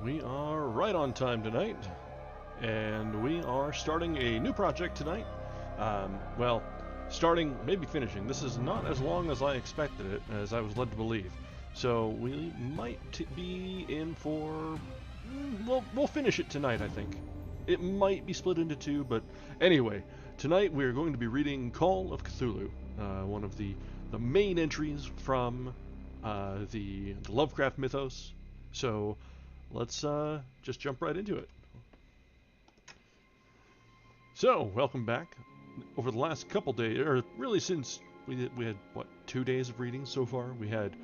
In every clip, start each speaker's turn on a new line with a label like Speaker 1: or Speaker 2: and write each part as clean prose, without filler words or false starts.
Speaker 1: We are right on time tonight, and we are starting a new project tonight. Well, starting, maybe finishing. This is not as long as I expected it, as I was led to believe. So we might be in for... we'll finish it tonight, I think. It might be split into two, but anyway, tonight we're going to be reading Call of Cthulhu, one of the main entries from the Lovecraft mythos. So let's just jump right into it. So, welcome back. Over the last couple days, or really since we had what, 2 days of reading so far. We had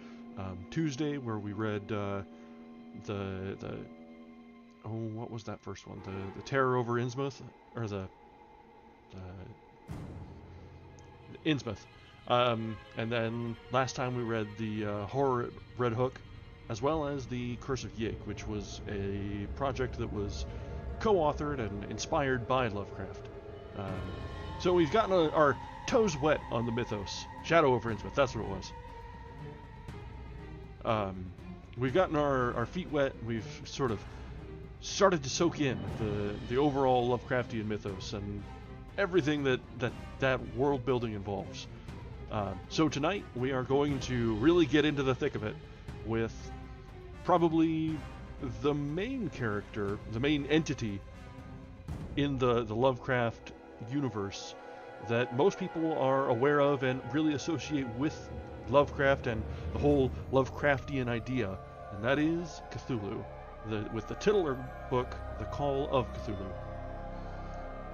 Speaker 1: Tuesday where we read the what was that first one? The Terror over Innsmouth, or the Innsmouth. And then last time we read the Horror at Red Hook, as well as the Curse of Yig, which was a project that was co-authored and inspired by Lovecraft. So we've gotten our toes wet on the mythos. Shadow over Innsmouth, that's what it was. We've gotten our feet wet. We've sort of started to soak in the overall Lovecraftian mythos and everything that world building involves. So tonight we are going to really get into the thick of it with probably the main character, the main entity in the Lovecraft universe that most people are aware of and really associate with Lovecraft and the whole Lovecraftian idea, and that is Cthulhu, with the titular book, The Call of Cthulhu.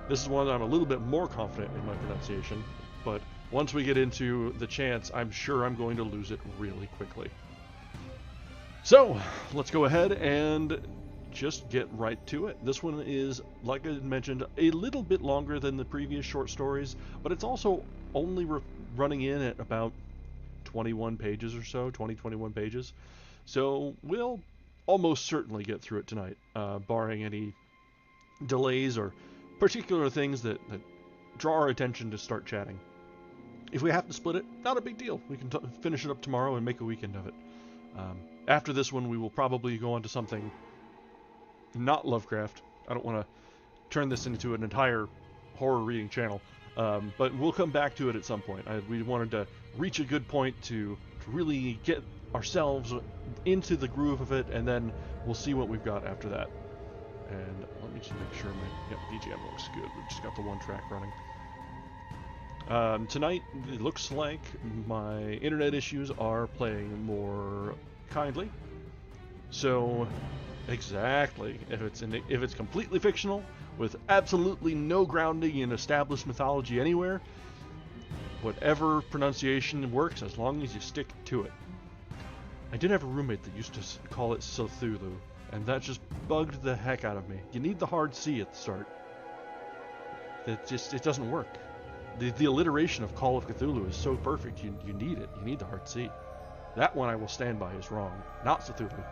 Speaker 1: This is one that I'm a little bit more confident in my pronunciation, but once we get into the chants, I'm sure I'm going to lose it really quickly. So, let's go ahead and just get right to it. This one is, like I mentioned, a little bit longer than the previous short stories, but it's also only running in at about 21 pages or so, 21 pages. So we'll almost certainly get through it tonight, barring any delays or particular things that draw our attention to start chatting. If we have to split it, not a big deal. We can finish it up tomorrow and make a weekend of it. After this one, we will probably go on to something not Lovecraft. I don't want to turn this into an entire horror reading channel, but we'll come back to it at some point. We wanted to reach a good point to really get ourselves into the groove of it, and then we'll see what we've got after that. And let me just make sure my BGM looks good. We've just got the one track running. Tonight, it looks like my internet issues are playing more kindly. So, exactly, if it's completely fictional, with absolutely no grounding in established mythology anywhere, whatever pronunciation works as long as you stick to it. I did have a roommate that used to call it Cthulhu, and that just bugged the heck out of me. You need the hard C at the start. It doesn't work. The alliteration of Call of Cthulhu is so perfect, you need it. You need the hard C. That one I will stand by is wrong. Not Cthulhu.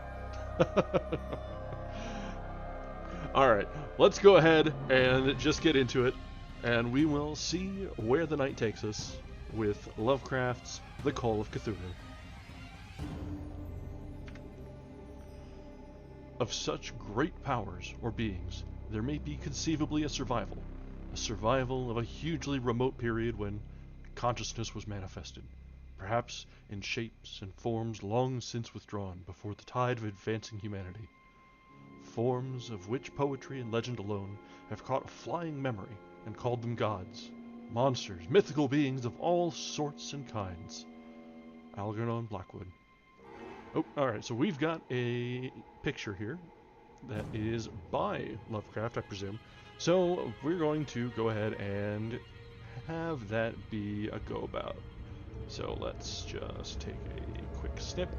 Speaker 1: Alright, let's go ahead and just get into it, and we will see where the night takes us with Lovecraft's The Call of Cthulhu. Of such great powers or beings, there may be conceivably a survival of a hugely remote period when consciousness was manifested, perhaps in shapes and forms long since withdrawn before the tide of advancing humanity. Forms of which poetry and legend alone have caught a flying memory and called them gods, monsters, mythical beings of all sorts and kinds. Algernon Blackwood. Oh, alright, so we've got a picture here that is by Lovecraft, I presume. So we're going to go ahead and have that be a go about. So let's just take a quick snip,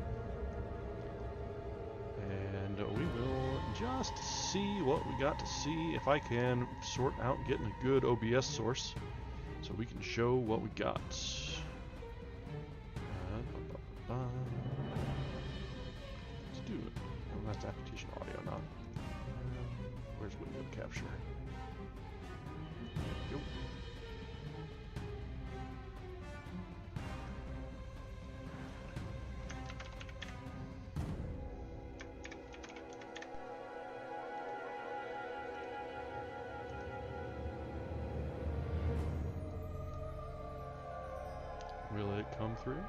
Speaker 1: and we will just see what we got to see, if I can sort out getting a good OBS source so we can show what we got. Let's do it. Oh, that's application audio, not. Where's window capture? There we go. Will it come through?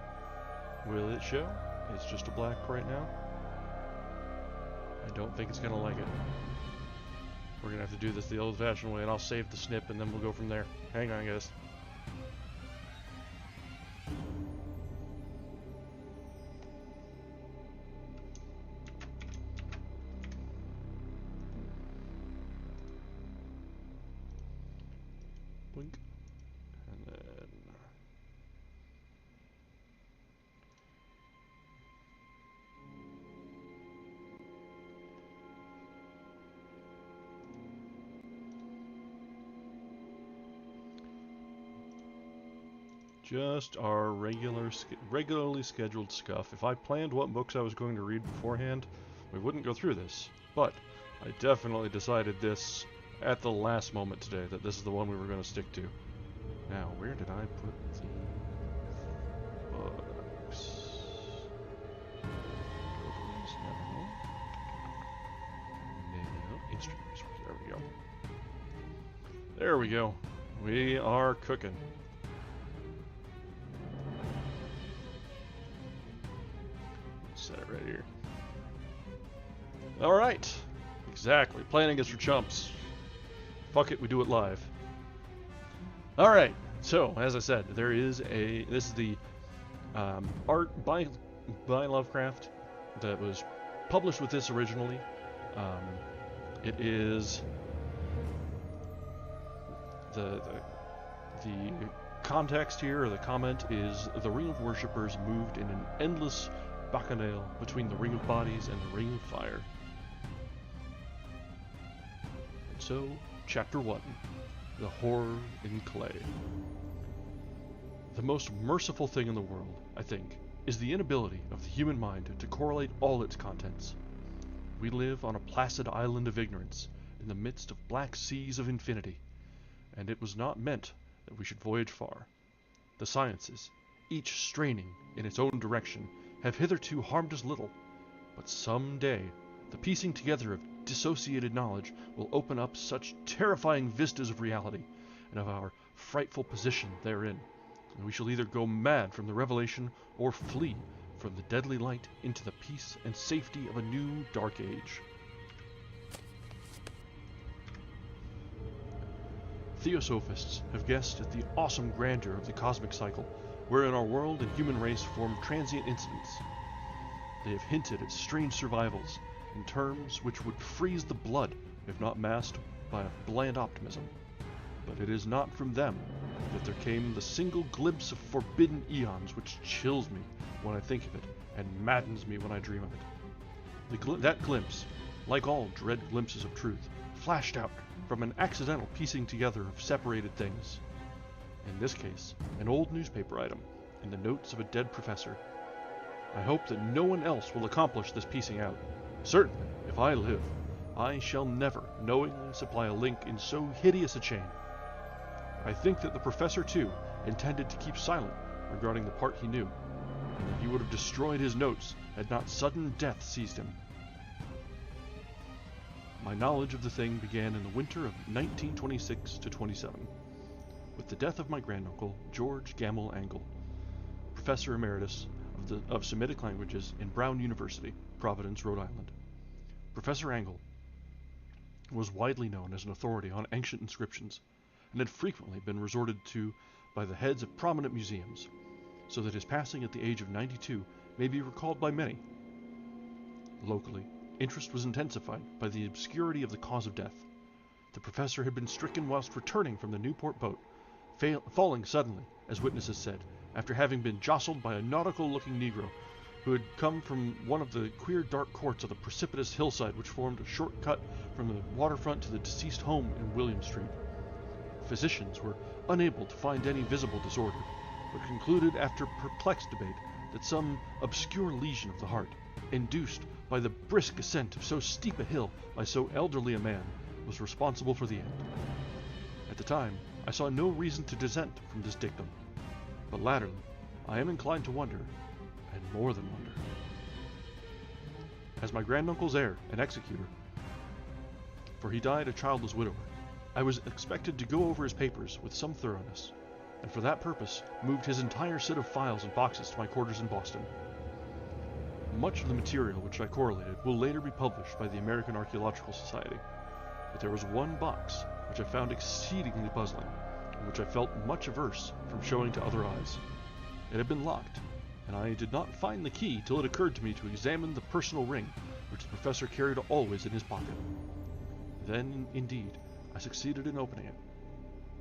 Speaker 1: Will it show? It's just a black right now. I don't think it's gonna like it. We're gonna have to do this the old-fashioned way, and I'll save the snip, and then we'll go from there. Hang on, guys. Blink. And then... just our regularly scheduled stuff. If I planned what books I was going to read beforehand, we wouldn't go through this. But I definitely decided this at the last moment today, that this is the one we were going to stick to. Now, where did I put the books? No. Instrument resource. There we go. There we go. We are cooking. Set it right here. Alright. Exactly. Planning is for chumps. Fuck it, we do it live. Alright. So, as I said, this is the art by Lovecraft that was published with this originally. It is the context here, or the comment, is the ring of worshippers moved in an endless bacchanal between the ring of bodies and the ring of fire. And so, Chapter 1, The Horror in Clay. The most merciful thing in the world, I think, is the inability of the human mind to correlate all its contents. We live on a placid island of ignorance, in the midst of black seas of infinity, and it was not meant that we should voyage far. The sciences, each straining in its own direction, have hitherto harmed us little, but some day the piecing together of dissociated knowledge will open up such terrifying vistas of reality and of our frightful position therein, and we shall either go mad from the revelation or flee from the deadly light into the peace and safety of a new dark age. Theosophists have guessed at the awesome grandeur of the cosmic cycle, wherein our world and human race form transient incidents. They have hinted at strange survivals in terms which would freeze the blood if not masked by a bland optimism. But it is not from them that there came the single glimpse of forbidden eons which chills me when I think of it and maddens me when I dream of it. That glimpse, like all dread glimpses of truth, flashed out from an accidental piecing together of separated things. In this case, an old newspaper item in the notes of a dead professor. I hope that no one else will accomplish this piecing out. Certainly, if I live, I shall never knowingly supply a link in so hideous a chain. I think that the professor, too, intended to keep silent regarding the part he knew, and that he would have destroyed his notes had not sudden death seized him. My knowledge of the thing began in the winter of 1926 to 27, with the death of my granduncle, George Gamble Angle, Professor Emeritus of Semitic Languages in Brown University, Providence, Rhode Island. Professor Angle was widely known as an authority on ancient inscriptions, and had frequently been resorted to by the heads of prominent museums, so that his passing at the age of 92 may be recalled by many. Locally, interest was intensified by the obscurity of the cause of death. The professor had been stricken whilst returning from the Newport boat, falling suddenly, as witnesses said, after having been jostled by a nautical-looking Negro who had come from one of the queer dark courts of the precipitous hillside which formed a short cut from the waterfront to the deceased home in William Street. Physicians were unable to find any visible disorder, but concluded after perplexed debate that some obscure lesion of the heart, induced by the brisk ascent of so steep a hill by so elderly a man, was responsible for the end. At the time, I saw no reason to dissent from this dictum, but latterly, I am inclined to wonder, and more than wonder. As my granduncle's heir and executor, for he died a childless widower, I was expected to go over his papers with some thoroughness. and for that purpose moved his entire set of files and boxes to my quarters in Boston. Much of the material which I correlated will later be published by the American Archaeological Society, but there was one box which I found exceedingly puzzling, and which I felt much averse from showing to other eyes. It had been locked, and I did not find the key till it occurred to me to examine the personal ring which the professor carried always in his pocket. Then, indeed, I succeeded in opening it,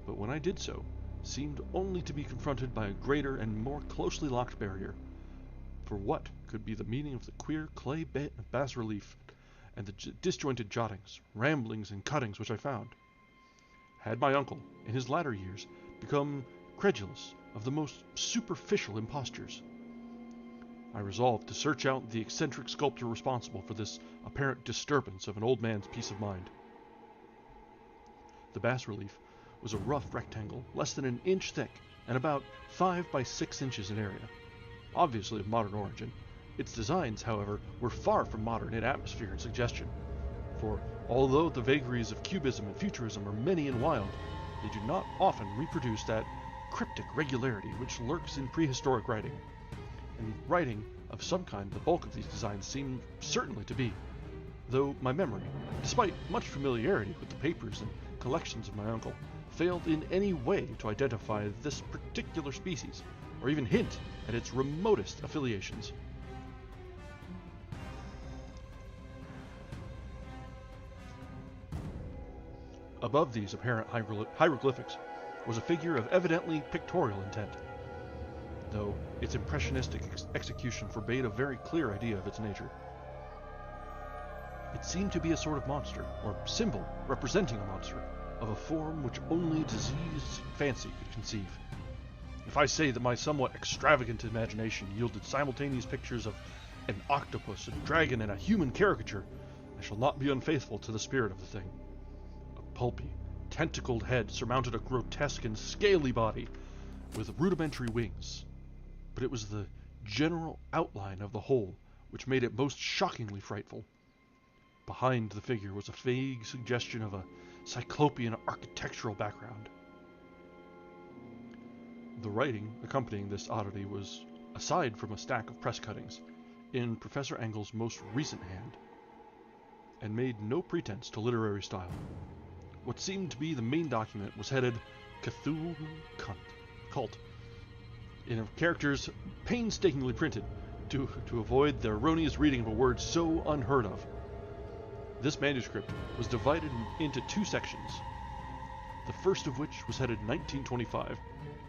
Speaker 1: but when I did so, seemed only to be confronted by a greater and more closely locked barrier. For what could be the meaning of the queer clay bas-relief and the disjointed jottings, ramblings, and cuttings which I found? Had my uncle, in his latter years, become credulous of the most superficial impostures? I resolved to search out the eccentric sculptor responsible for this apparent disturbance of an old man's peace of mind. The bas-relief was a rough rectangle, less than an inch thick, and about 5 by 6 inches in area. Obviously of modern origin. Its designs, however, were far from modern in atmosphere and suggestion, for although the vagaries of cubism and futurism are many and wild, they do not often reproduce that cryptic regularity which lurks in prehistoric writing. And writing of some kind the bulk of these designs seem certainly to be, though my memory, despite much familiarity with the papers and collections of my uncle, failed in any way to identify this particular species, or even hint at its remotest affiliations. Above these apparent hieroglyphics was a figure of evidently pictorial intent, though its impressionistic execution forbade a very clear idea of its nature. It seemed to be a sort of monster, or symbol representing a monster, of a form which only diseased fancy could conceive. If I say that my somewhat extravagant imagination yielded simultaneous pictures of an octopus, a dragon, and a human caricature, I shall not be unfaithful to the spirit of the thing. A pulpy, tentacled head surmounted a grotesque and scaly body with rudimentary wings, but it was the general outline of the whole which made it most shockingly frightful. Behind the figure was a vague suggestion of a cyclopean architectural background. The writing accompanying this oddity was, aside from a stack of press cuttings, in Professor Engel's most recent hand, and made no pretense to literary style. What seemed to be the main document was headed Cthulhu Cult, in characters painstakingly printed to avoid the erroneous reading of a word so unheard of. This manuscript was divided into 2 sections, the first of which was headed 1925,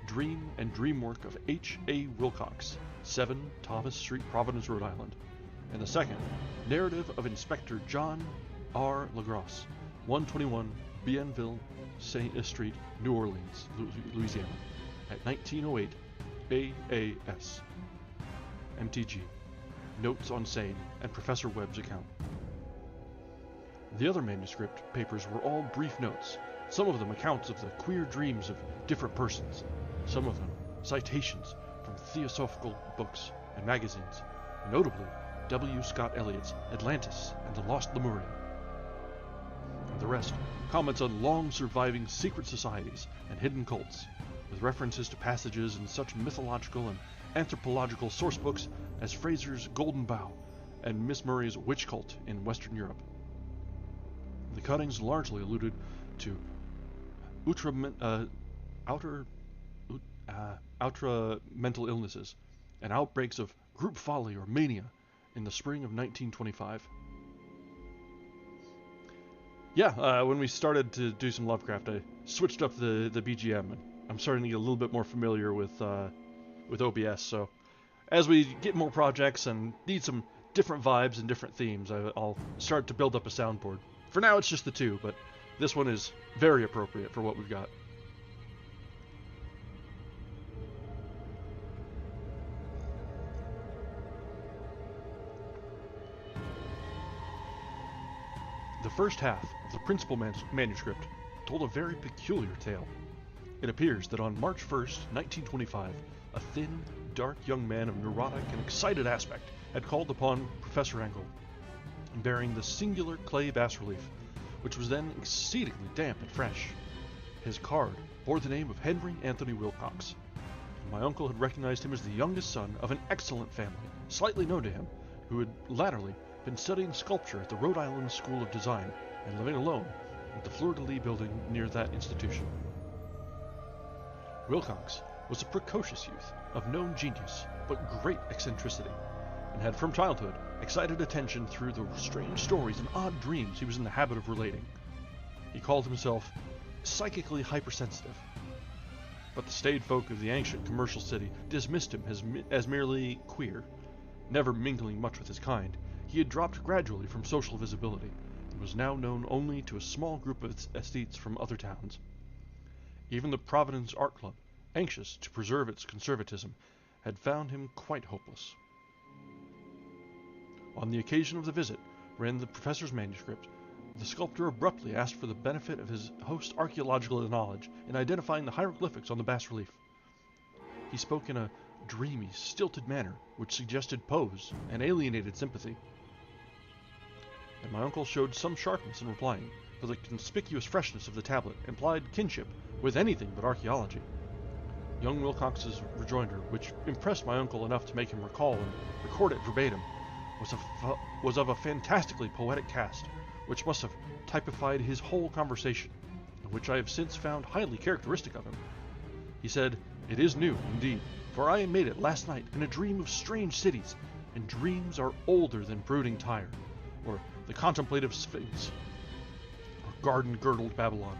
Speaker 1: Dream and Dream Work of H.A. Wilcox, 7 Thomas Street, Providence, Rhode Island, and the second, Narrative of Inspector John R. LaGrosse, 121 Bienville Street, New Orleans, Louisiana, at 1908 AAS. MTG. Notes on Sane and Professor Webb's account. The other manuscript papers were all brief notes, some of them accounts of the queer dreams of different persons, some of them citations from theosophical books and magazines, notably W. Scott Eliot's Atlantis and the Lost Lemuria. And the rest, comments on long-surviving secret societies and hidden cults, with references to passages in such mythological and anthropological source books as Fraser's Golden Bough and Miss Murray's Witch Cult in Western Europe. The cuttings largely alluded to outra mental illnesses and outbreaks of group folly or mania in the spring of 1925. When we started to do some Lovecraft, I switched up the BGM, and I'm starting to get a little bit more familiar with OBS. So as we get more projects and need some different vibes and different themes, I'll start to build up a soundboard. For now, it's just the 2, but this one is very appropriate for what we've got. The first half of the principal manuscript told a very peculiar tale. It appears that on March 1st, 1925, a thin, dark young man of neurotic and excited aspect had called upon Professor Engel, bearing the singular clay bas-relief, which was then exceedingly damp and fresh. His card bore the name of Henry Anthony Wilcox. My uncle had recognized him as the youngest son of an excellent family, slightly known to him, who had latterly been studying sculpture at the Rhode Island School of Design and living alone at the fleur-de-lis building near that institution. Wilcox was a precocious youth of known genius but great eccentricity, and had from childhood excited attention through the strange stories and odd dreams he was in the habit of relating. He called himself psychically hypersensitive, but the staid folk of the ancient commercial city dismissed him as merely queer. Never mingling much with his kind, he had dropped gradually from social visibility, and was now known only to a small group of aesthetes from other towns. Even the Providence Art Club, anxious to preserve its conservatism, had found him quite hopeless. On the occasion of the visit, ran the professor's manuscript, the sculptor abruptly asked for the benefit of his host's archaeological knowledge in identifying the hieroglyphics on the bas-relief. He spoke in a dreamy, stilted manner which suggested pose and alienated sympathy, and my uncle showed some sharpness in replying, for the conspicuous freshness of the tablet implied kinship with anything but archaeology. Young Wilcox's rejoinder, which impressed my uncle enough to make him recall and record it verbatim, was of a fantastically poetic cast, which must have typified his whole conversation, and which I have since found highly characteristic of him. He said, "It is new, indeed, for I made it last night in a dream of strange cities, and dreams are older than brooding Tyre, or the contemplative Sphinx, or garden-girdled Babylon."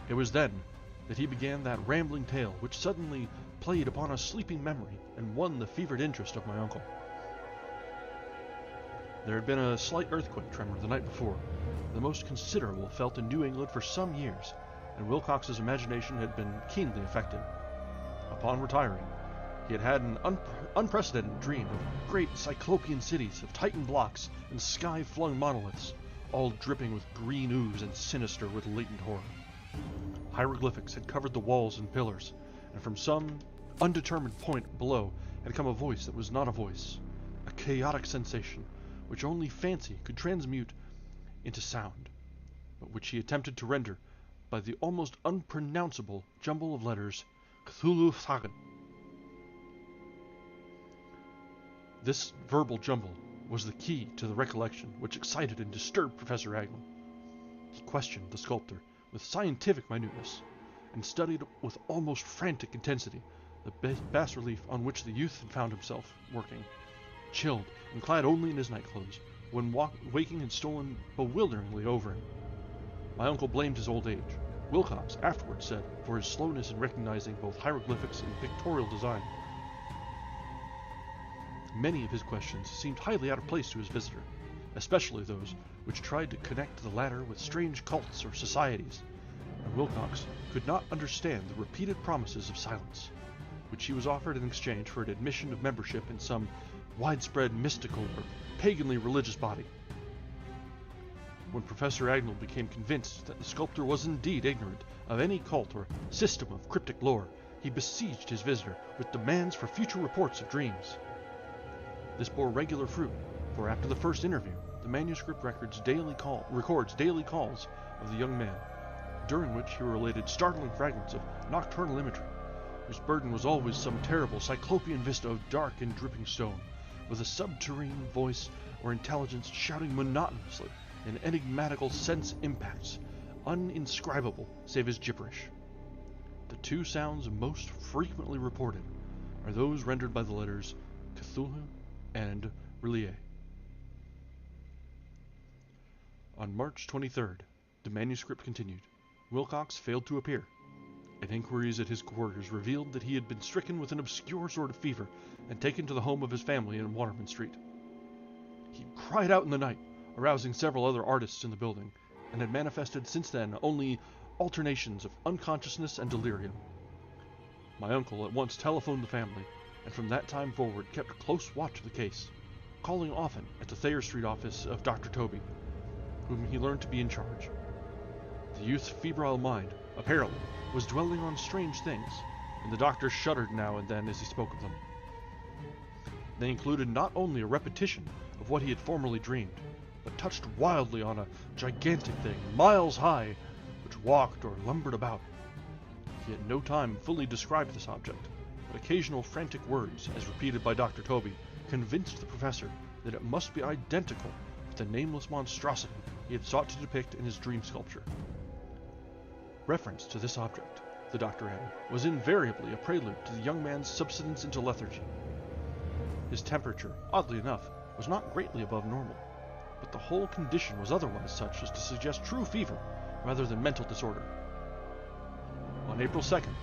Speaker 1: It was then that he began that rambling tale which suddenly played upon a sleeping memory and won the fevered interest of my uncle. There had been a slight earthquake tremor the night before, the most considerable felt in New England for some years, and Wilcox's imagination had been keenly affected. Upon retiring, he had had an unprecedented dream of great cyclopean cities of Titan blocks and sky-flung monoliths, all dripping with green ooze and sinister with latent horror. Hieroglyphics had covered the walls and pillars, and from some undetermined point below had come a voice that was not a voice, a chaotic sensation which only fancy could transmute into sound, but which he attempted to render by the almost unpronounceable jumble of letters Cthulhu Thagen. This verbal jumble was the key to the recollection which excited and disturbed Professor Agnell. He questioned the sculptor with scientific minuteness, and studied with almost frantic intensity the bas-relief on which the youth had found himself working, chilled and clad only in his nightclothes, when waking had stolen bewilderingly over him. My uncle blamed his old age. Wilcox afterwards said for his slowness in recognizing both hieroglyphics and pictorial design. Many of his questions seemed highly out of place to his visitor, especially those which tried to connect the latter with strange cults or societies, and Wilcox could not understand the repeated promises of silence, which he was offered in exchange for an admission of membership in some widespread mystical or paganly religious body. When Professor Agnell became convinced that the sculptor was indeed ignorant of any cult or system of cryptic lore, he besieged his visitor with demands for future reports of dreams. This bore regular fruit, for after the first interview, the manuscript records daily calls of the young man, during which he related startling fragments of nocturnal imagery, whose burden was always some terrible cyclopean vista of dark and dripping stone, with a subterranean voice or intelligence shouting monotonously in enigmatical sense impacts, uninscribable save as gibberish. The two sounds most frequently reported are those rendered by the letters Cthulhu and Relie. On March 23rd, the manuscript continued. Wilcox failed to appear, and inquiries at his quarters revealed that he had been stricken with an obscure sort of fever and taken to the home of his family in Waterman Street. He cried out in the night, arousing several other artists in the building, and had manifested since then only alternations of unconsciousness and delirium. My uncle at once telephoned the family, and from that time forward kept close watch of the case, calling often at the Thayer Street office of Dr. Toby, whom he learned to be in charge. The youth's febrile mind, apparently, was dwelling on strange things, and the doctor shuddered now and then as he spoke of them. They included not only a repetition of what he had formerly dreamed, but touched wildly on a gigantic thing, miles high, which walked or lumbered about He had no time fully described this object, but occasional frantic words, as repeated by Dr. Toby, convinced the professor that it must be identical with the nameless monstrosity he had sought to depict in his dream sculpture. Reference to this object, the doctor added, was invariably a prelude to the young man's subsidence into lethargy. His temperature, oddly enough, was not greatly above normal, but the whole condition was otherwise such as to suggest true fever rather than mental disorder. On April 2nd,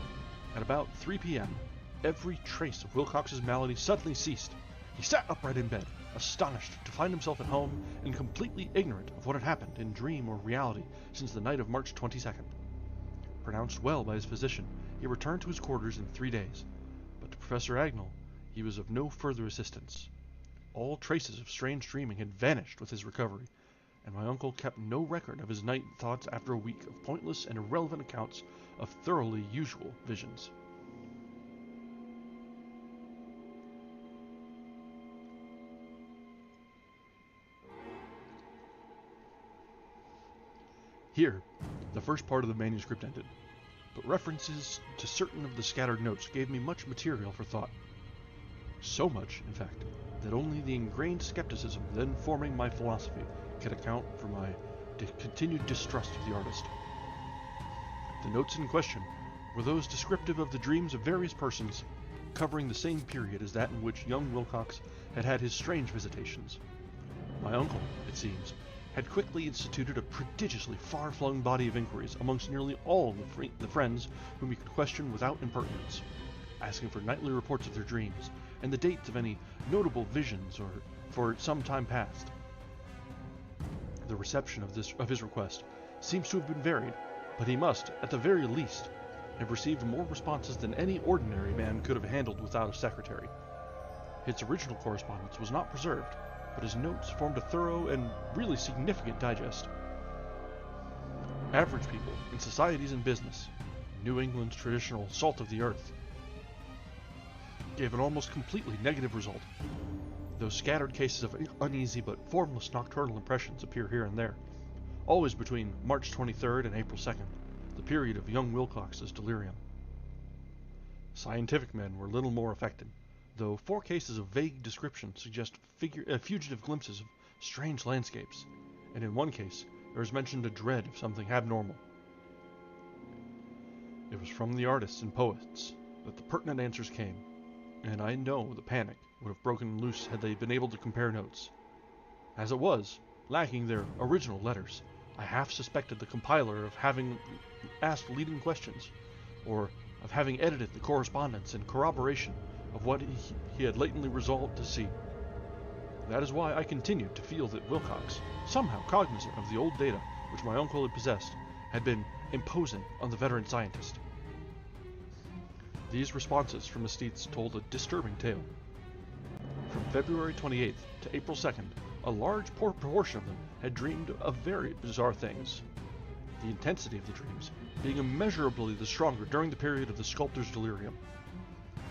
Speaker 1: at about 3 p.m., every trace of Wilcox's malady suddenly ceased. He sat upright in bed, astonished to find himself at home and completely ignorant of what had happened in dream or reality since the night of March 22nd. Pronounced well by his physician, he returned to his quarters in 3 days, but to Professor Agnell he was of no further assistance. All traces of strange dreaming had vanished with his recovery, and my uncle kept no record of his night thoughts after a week of pointless and irrelevant accounts of thoroughly usual visions. Here, the first part of the manuscript ended, but references to certain of the scattered notes gave me much material for thought. So much, in fact, that only the ingrained skepticism then forming my philosophy could account for my continued distrust of the artist. The notes in question were those descriptive of the dreams of various persons, covering the same period as that in which young Wilcox had had his strange visitations. My uncle, it seems, had quickly instituted a prodigiously far-flung body of inquiries amongst nearly all the friends whom he could question without impertinence, asking for nightly reports of their dreams, and the dates of any notable visions or for some time past. The reception of his request seems to have been varied, but he must, at the very least, have received more responses than any ordinary man could have handled without a secretary. His original correspondence was not preserved, but his notes formed a thorough and really significant digest. Average people in societies and business, New England's traditional salt of the earth, gave an almost completely negative result, though scattered cases of uneasy but formless nocturnal impressions appear here and there, always between March 23rd and April 2nd, the period of young Wilcox's delirium. Scientific men were little more affected, though 4 cases of vague description suggest fugitive glimpses of strange landscapes, and in one case there is mentioned a dread of something abnormal. It was from the artists and poets that the pertinent answers came, and I know the panic would have broken loose had they been able to compare notes. As it was, lacking their original letters, I half suspected the compiler of having asked leading questions, or of having edited the correspondence in corroboration of what he had latently resolved to see. That is why I continued to feel that Wilcox, somehow cognizant of the old data which my uncle had possessed, had been imposing on the veteran scientist. These responses from estates told a disturbing tale. From February 28th to April 2nd, a large proportion of them had dreamed of very bizarre things, the intensity of the dreams being immeasurably the stronger during the period of the sculptor's delirium.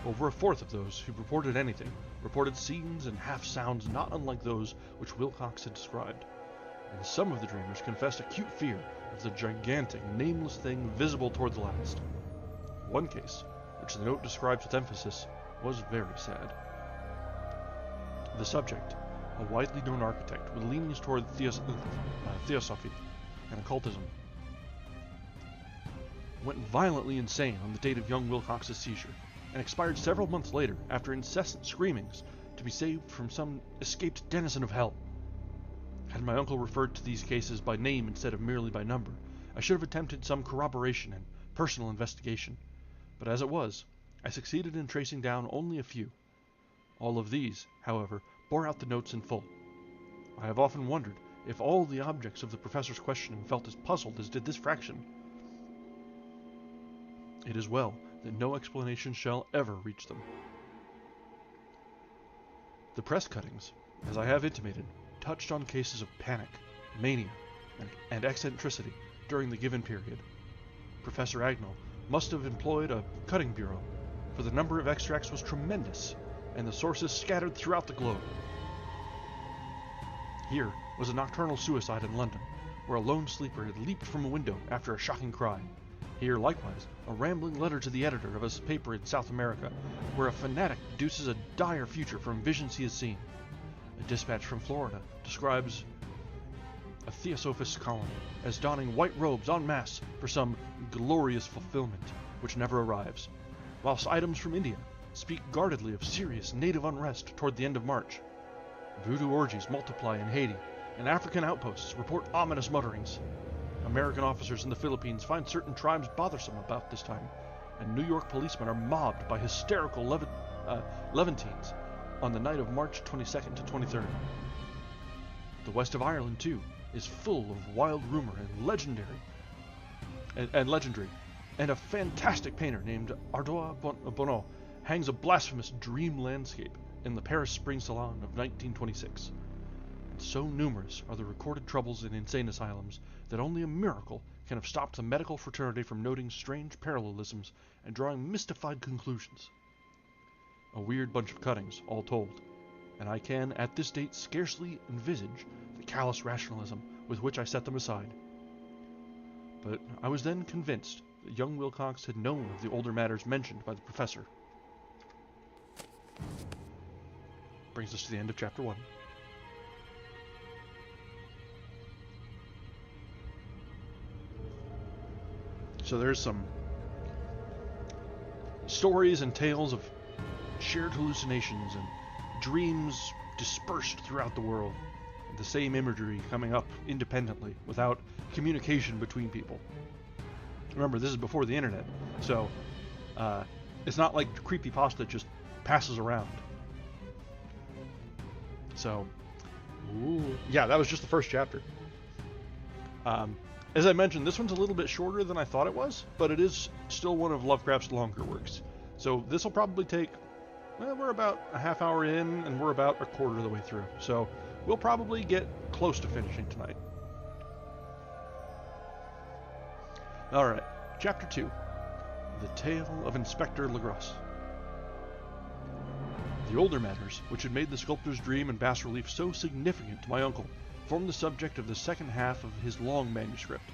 Speaker 1: Over a fourth of those who reported anything reported scenes and half-sounds not unlike those which Wilcox had described, and some of the dreamers confessed acute fear of the gigantic, nameless thing visible toward the last. One case, which the note describes with emphasis, was very sad. The subject, a widely known architect with leanings toward theosophy and occultism, went violently insane on the date of young Wilcox's seizure, and expired several months later after incessant screamings to be saved from some escaped denizen of hell. Had my uncle referred to these cases by name instead of merely by number, I should have attempted some corroboration and personal investigation, but as it was, I succeeded in tracing down only a few. All of these, however, bore out the notes in full. I have often wondered if all the objects of the professor's questioning felt as puzzled as did this fraction. It is well that no explanation shall ever reach them. The press cuttings, as I have intimated, touched on cases of panic, mania, and eccentricity during the given period. Professor Agnell must have employed a cutting bureau, for the number of extracts was tremendous, and the sources scattered throughout the globe. Here was a nocturnal suicide in London, where a lone sleeper had leaped from a window after a shocking cry. Here, likewise, a rambling letter to the editor of a paper in South America, where a fanatic deduces a dire future from visions he has seen. A dispatch from Florida describes a Theosophist colony as donning white robes en masse for some glorious fulfillment which never arrives, whilst items from India speak guardedly of serious native unrest toward the end of March. Voodoo orgies multiply in Haiti, and African outposts report ominous mutterings. American officers in the Philippines find certain tribes bothersome about this time, and New York policemen are mobbed by hysterical Levantines on the night of March 22nd to 23rd. The west of Ireland, too, is full of wild rumor and legendary, and a fantastic painter named Ardois Bonneau hangs a blasphemous dream landscape in the Paris Spring Salon of 1926. And so numerous are the recorded troubles in insane asylums that only a miracle can have stopped the medical fraternity from noting strange parallelisms and drawing mystified conclusions. A weird bunch of cuttings, all told, and I can, at this date, scarcely envisage the callous rationalism with which I set them aside. But I was then convinced that young Wilcox had known of the older matters mentioned by the professor. Brings us to the end of chapter 1. So there's some stories and tales of shared hallucinations and dreams dispersed throughout the world. The same imagery coming up independently without communication between people. Remember, this is before the internet, so it's not like creepypasta just passes around. So, yeah, that was just the first chapter. As I mentioned, this one's a little bit shorter than I thought it was, but it is still one of Lovecraft's longer works. So this will probably take, we're about a half hour in, and we're about a quarter of the way through. So we'll probably get close to finishing tonight. Alright, Chapter 2. The Tale of Inspector Legrasse. The older matters, which had made the sculptor's dream and bas-relief so significant to my uncle, formed the subject of the second half of his long manuscript.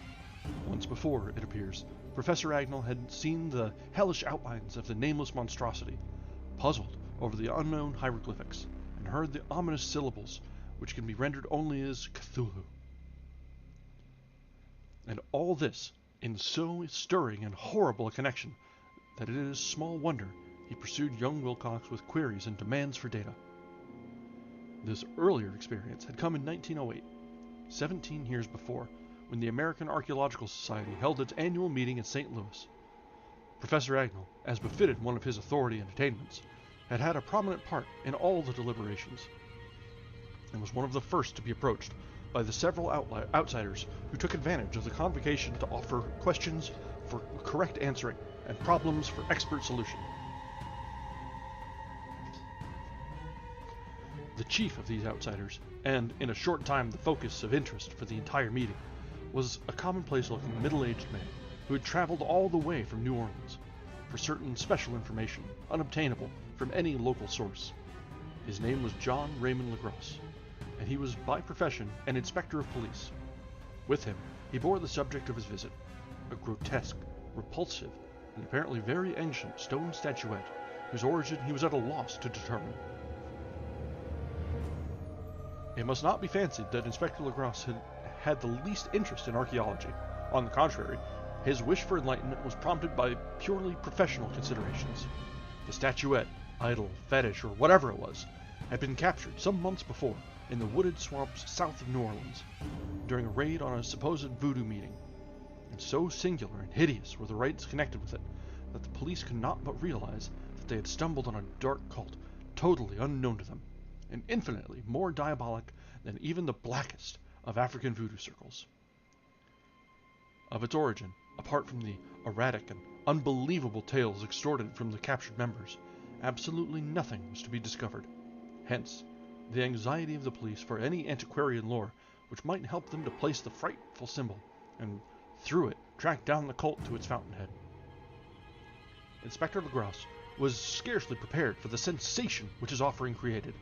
Speaker 1: Once before, it appears, Professor Agnell had seen the hellish outlines of the nameless monstrosity, puzzled over the unknown hieroglyphics, and heard the ominous syllables which can be rendered only as Cthulhu. And all this in so stirring and horrible a connection that it is small wonder he pursued young Wilcox with queries and demands for data. This earlier experience had come in 1908, 17 years before, when the American Archaeological Society held its annual meeting in St. Louis. Professor Agnell, as befitted one of his authority entertainments, had had a prominent part in all the deliberations, and was one of the first to be approached by the several outsiders who took advantage of the convocation to offer questions for correct answering and problems for expert solution. The chief of these outsiders, and in a short time the focus of interest for the entire meeting, was a commonplace-looking middle-aged man who had traveled all the way from New Orleans for certain special information unobtainable from any local source. His name was John Raymond Legrasse, and he was by profession an inspector of police. With him, he bore the subject of his visit, a grotesque, repulsive, and apparently very ancient stone statuette whose origin he was at a loss to determine. It must not be fancied that Inspector Legrasse had the least interest in archaeology. On the contrary, his wish for enlightenment was prompted by purely professional considerations. The statuette, idol, fetish, or whatever it was, had been captured some months before in the wooded swamps south of New Orleans, during a raid on a supposed voodoo meeting, and so singular and hideous were the rites connected with it, that the police could not but realize that they had stumbled on a dark cult totally unknown to them, and infinitely more diabolic than even the blackest of African voodoo circles. Of its origin, apart from the erratic and unbelievable tales extorted from the captured members, absolutely nothing was to be discovered. Hence, the anxiety of the police for any antiquarian lore which might help them to place the frightful symbol, and through it track down the cult to its fountainhead. Inspector Legrasse was scarcely prepared for the sensation which his offering created.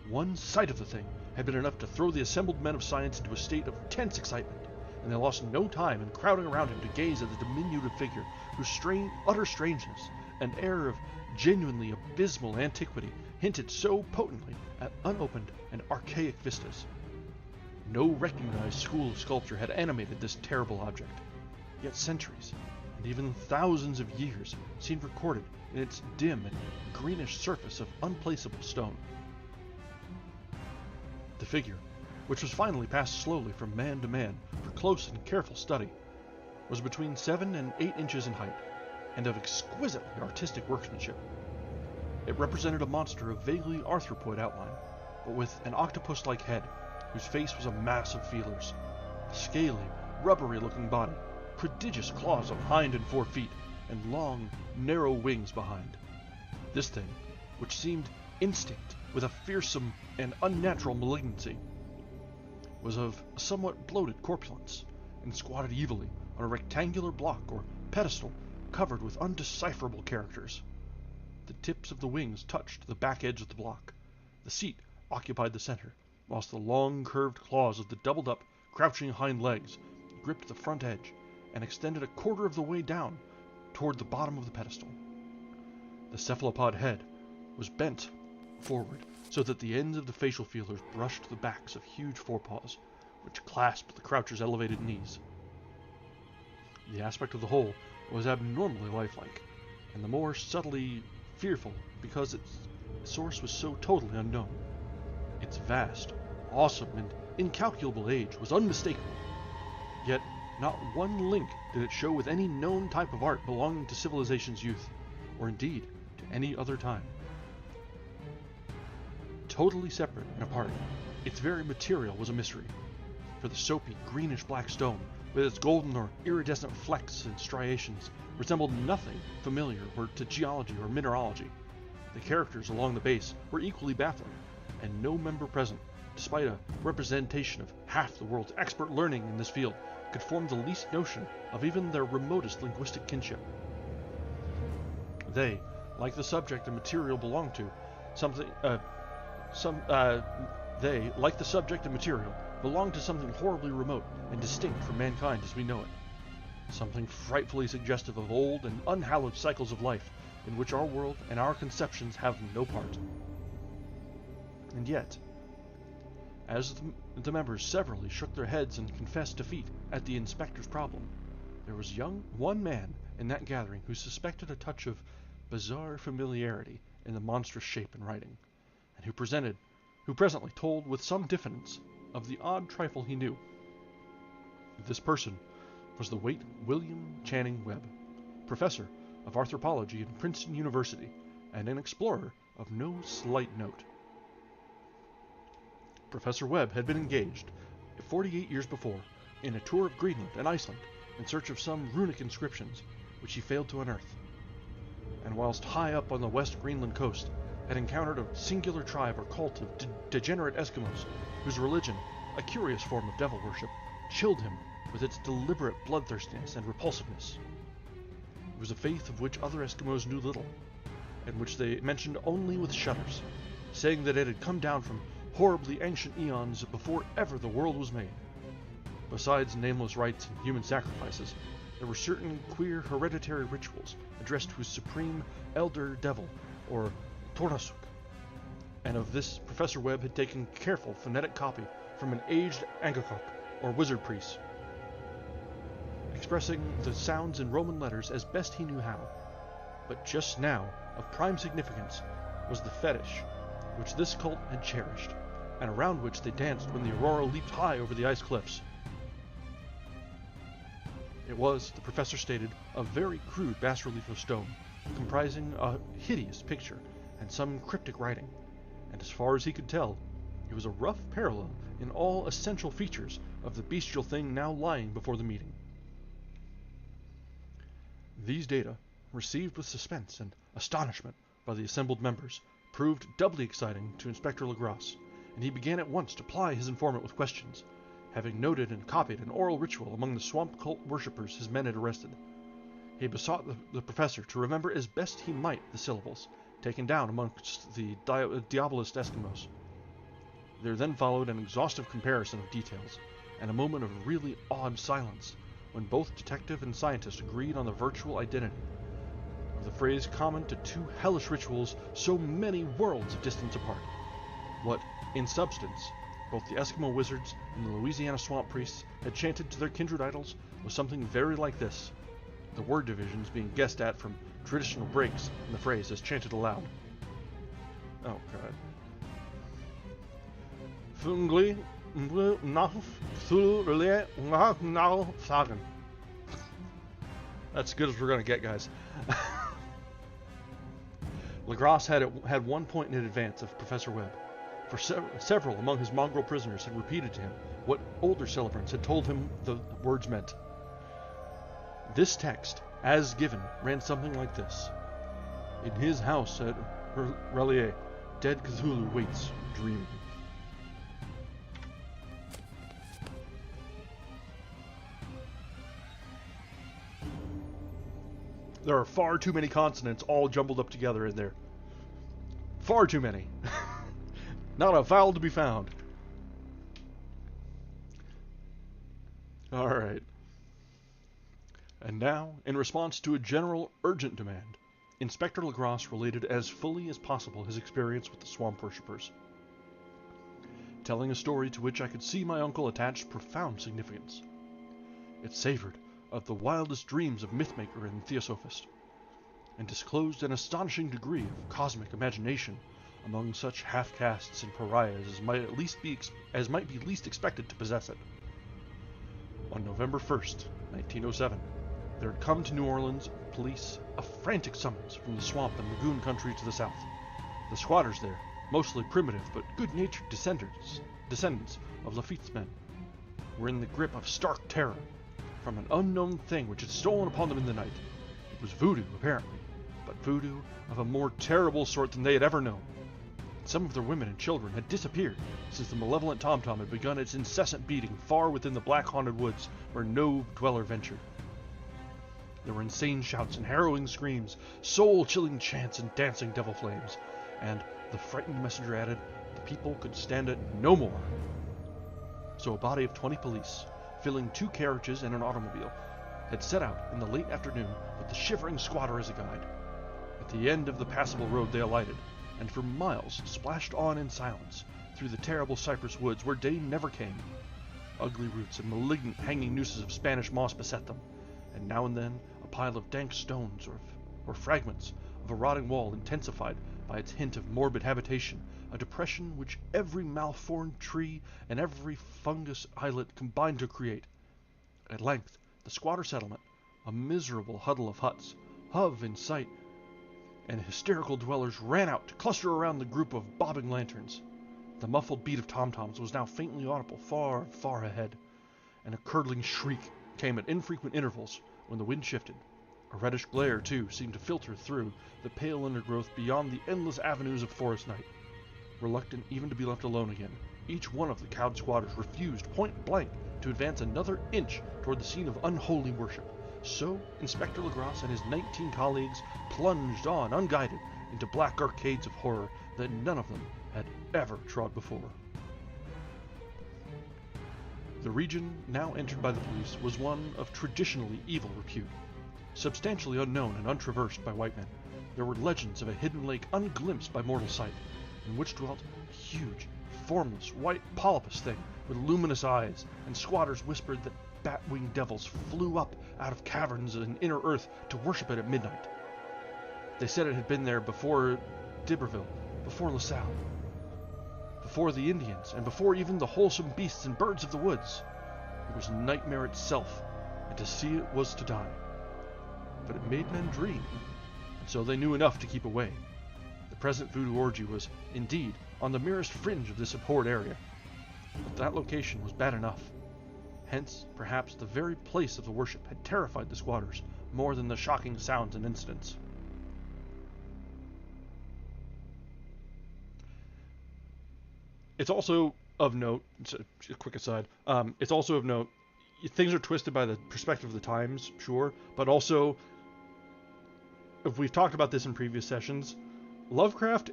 Speaker 1: One sight of the thing had been enough to throw the assembled men of science into a state of tense excitement, and they lost no time in crowding around him to gaze at the diminutive figure whose utter strangeness and air of genuinely abysmal antiquity hinted so potently at unopened and archaic vistas. No recognized school of sculpture had animated this terrible object, yet centuries, and even thousands of years, seemed recorded in its dim and greenish surface of unplaceable stone. The figure, which was finally passed slowly from man to man for close and careful study, was between 7 and 8 inches in height, and of exquisitely artistic workmanship. It represented a monster of vaguely arthropoid outline, but with an octopus-like head, whose face was a mass of feelers, a scaly, rubbery-looking body, prodigious claws on hind and fore feet, and long, narrow wings behind. This thing, which seemed instinct with a fearsome and unnatural malignancy, was of a somewhat bloated corpulence, and squatted evilly on a rectangular block or pedestal covered with undecipherable characters. The tips of the wings touched the back edge of the block. The seat occupied the center, whilst the long curved claws of the doubled-up, crouching hind legs gripped the front edge and extended a quarter of the way down toward the bottom of the pedestal. The cephalopod head was bent forward so that the ends of the facial feelers brushed the backs of huge forepaws, which clasped the croucher's elevated knees. The aspect of the whole was abnormally lifelike, and the more subtly fearful because its source was so totally unknown. Its vast, awesome, and incalculable age was unmistakable, yet not one link did it show with any known type of art belonging to civilization's youth, or indeed to any other time. Totally separate and apart, its very material was a mystery, for the soapy, greenish-black stone, with its golden or iridescent flecks and striations, resembled nothing familiar to geology or mineralogy. The characters along the base were equally baffling, and no member present, despite a representation of half the world's expert learning in this field, could form the least notion of even their remotest linguistic kinship. They, like the subject and material belonged to, something horribly remote and distinct from mankind as we know it. Something frightfully suggestive of old and unhallowed cycles of life in which our world and our conceptions have no part. And yet, as the members severally shook their heads and confessed defeat at the inspector's problem, there was one man in that gathering who suspected a touch of bizarre familiarity in the monstrous shape and writing, and who presently told with some diffidence of the odd trifle he knew. This person was the late William Channing Webb, professor of anthropology at Princeton University and an explorer of no slight note. Professor Webb had been engaged 48 years before in a tour of Greenland and Iceland in search of some runic inscriptions which he failed to unearth, and whilst high up on the West Greenland coast had encountered a singular tribe or cult of degenerate Eskimos whose religion, a curious form of devil worship, chilled him with its deliberate bloodthirstiness and repulsiveness. It was a faith of which other Eskimos knew little, and which they mentioned only with shudders, saying that it had come down from horribly ancient eons before ever the world was made. Besides nameless rites and human sacrifices, there were certain queer hereditary rituals addressed to his supreme elder devil, or Tornasuk, and of this Professor Webb had taken careful phonetic copy from an aged Angakok, or wizard priest, expressing the sounds in Roman letters as best he knew how. But just now, of prime significance, was the fetish which this cult had cherished, and around which they danced when the aurora leaped high over the ice cliffs. It was, the professor stated, a very crude bas-relief of stone, comprising a hideous picture and some cryptic writing, and as far as he could tell, it was a rough parallel in all essential features of the bestial thing now lying before the meeting. These data, received with suspense and astonishment by the assembled members, proved doubly exciting to Inspector Legrasse, and he began at once to ply his informant with questions, having noted and copied an oral ritual among the swamp cult worshippers his men had arrested. He besought the professor to remember as best he might the syllables, taken down amongst the Diabolist Eskimos. There then followed an exhaustive comparison of details, and a moment of really awed silence, when both detective and scientist agreed on the virtual identity of the phrase common to two hellish rituals so many worlds of distance apart. What, in substance, both the Eskimo wizards and the Louisiana swamp priests had chanted to their kindred idols was something very like this, the word divisions being guessed at from traditional breaks in the phrase as chanted aloud. Oh, God. Fungli That's as good as we're going to get, guys. Legrasse had 1 point in advance of Professor Webb, for several among his mongrel prisoners had repeated to him what older celebrants had told him the words meant. This text, as given, ran something like this. In his house at Relier, dead Cthulhu waits, dreaming. There are far too many consonants all jumbled up together in there. Far too many. Not a vowel to be found. Alright. And now, in response to a general urgent demand, Inspector Legrasse related as fully as possible his experience with the swamp worshippers, telling a story to which I could see my uncle attached profound significance. It savored of the wildest dreams of mythmaker and theosophist, and disclosed an astonishing degree of cosmic imagination among such half-castes and pariahs as might be least expected to possess it. On November 1st, 1907, there had come to New Orleans police a frantic summons from the swamp and lagoon country to the south. The squatters there, mostly primitive but good-natured descendants of Lafitte's men, were in the grip of stark terror from an unknown thing which had stolen upon them in the night. It was voodoo, apparently, but voodoo of a more terrible sort than they had ever known. Some of their women and children had disappeared since the malevolent tom-tom had begun its incessant beating far within the black haunted woods where no dweller ventured. There were insane shouts and harrowing screams, soul-chilling chants and dancing devil flames, and, the frightened messenger added, the people could stand it no more. So a body of 20 police, filling 2 carriages and an automobile, had set out in the late afternoon with the shivering squatter as a guide. At the end of the passable road they alighted, and for miles splashed on in silence through the terrible cypress woods where day never came. Ugly roots and malignant hanging nooses of Spanish moss beset them, and now and then a pile of dank stones or fragments of a rotting wall intensified by its hint of morbid habitation, a depression which every malformed tree and every fungus islet combined to create. At length, the squatter settlement, a miserable huddle of huts, hove in sight, and hysterical dwellers ran out to cluster around the group of bobbing lanterns. The muffled beat of tom-toms was now faintly audible far, far ahead, and a curdling shriek came at infrequent intervals when the wind shifted. A reddish glare, too, seemed to filter through the pale undergrowth beyond the endless avenues of forest night. Reluctant even to be left alone again, each one of the cowed squatters refused point-blank to advance another inch toward the scene of unholy worship. So Inspector Legrasse and his 19 colleagues plunged on unguided into black arcades of horror that none of them had ever trod before. The region now entered by the police was one of traditionally evil repute, substantially unknown and untraversed by white men. There were legends of a hidden lake unglimpsed by mortal sight, in which dwelt a huge, formless, white polypus thing with luminous eyes, and squatters whispered that bat-winged devils flew up out of caverns in inner earth to worship it at midnight. They said it had been there before d'Iberville, before LaSalle, before the Indians, and before even the wholesome beasts and birds of the woods. It was nightmare itself, and to see it was to die. But it made men dream, and so they knew enough to keep away. The present voodoo orgy was, indeed, on the merest fringe of this abhorred area, but that location was bad enough. Hence, perhaps, the very place of the worship had terrified the squatters more than the shocking sounds and incidents. It's also of note, it's a quick aside, it's also of note, things are twisted by the perspective of the times, sure, but also, if we've talked about this in previous sessions, Lovecraft,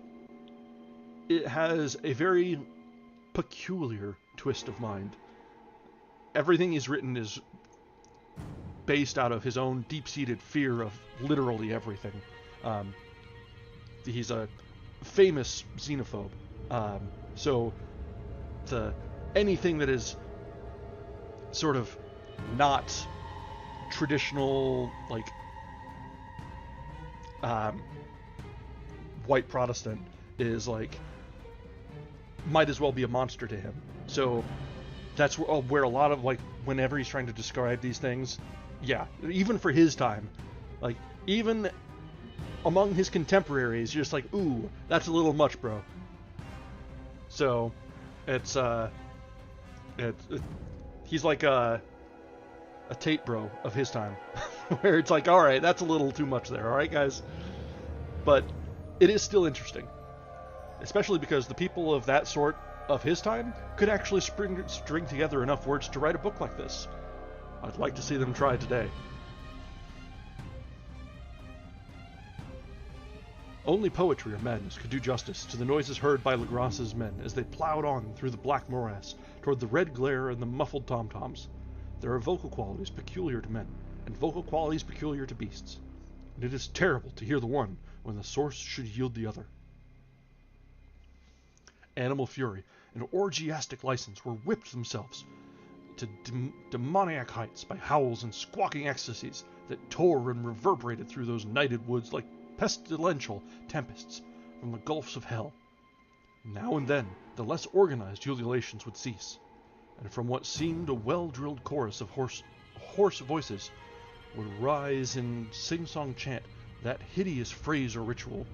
Speaker 1: it has a very peculiar twist of mind. Everything he's written is based out of his own deep-seated fear of literally everything. He's a famous xenophobe. So anything that is sort of not traditional, like, white Protestant is like, might as well be a monster to him. So that's where a lot of, like, whenever he's trying to describe these things, yeah, even for his time, like, even among his contemporaries, you're just like, ooh, that's a little much, bro. So it's he's like a Tate bro of his time, where it's like, all right, that's a little too much there, all right, guys. But it is still interesting, especially because the people of that sort of his time could actually string together enough words to write a book like this. I'd like to see them try today. Only poetry or madness could do justice to the noises heard by Legras's men as they plowed on through the black morass toward the red glare and the muffled tom-toms. There are vocal qualities peculiar to men, and vocal qualities peculiar to beasts, and it is terrible to hear the one when the source should yield the other. Animal fury and orgiastic license were whipped themselves to demoniac heights by howls and squawking ecstasies that tore and reverberated through those nighted woods like pestilential tempests from the gulfs of hell. Now and then, the less organized ululations would cease, and from what seemed a well-drilled chorus of hoarse voices would rise in sing-song chant that hideous phrase or ritual.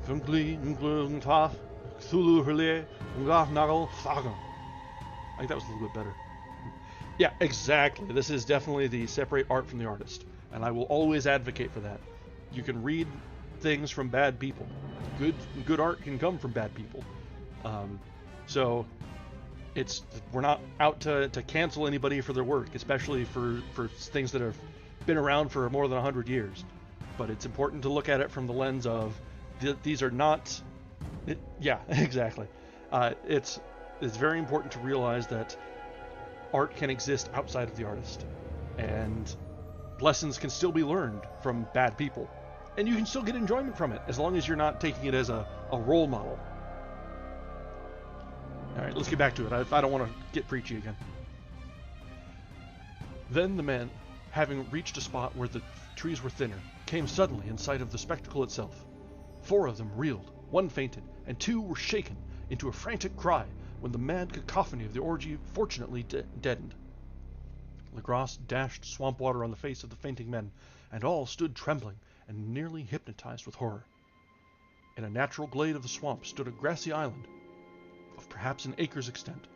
Speaker 1: I think that was a little bit better. Yeah, exactly. This is definitely the separate art from the artist, and I will always advocate for that. You can read things from bad people. Good art can come from bad people. So we're not out to cancel anybody for their work, especially for things that have been around for more than 100 years. But it's important to look at it from the lens of these are not. Yeah, exactly. It's very important to realize that art can exist outside of the artist, and lessons can still be learned from bad people, and you can still get enjoyment from it as long as you're not taking it as a role model. Alright, let's get back to it. I don't want to get preachy again. Then the men, having reached a spot where the trees were thinner, came suddenly in sight of the spectacle itself. 4 of them reeled, 1 fainted, and 2 were shaken into a frantic cry when the mad cacophony of the orgy fortunately deadened. Legras dashed swamp water on the face of the fainting men, and all stood trembling and nearly hypnotized with horror. In a natural glade of the swamp stood a grassy island of perhaps an acre's extent,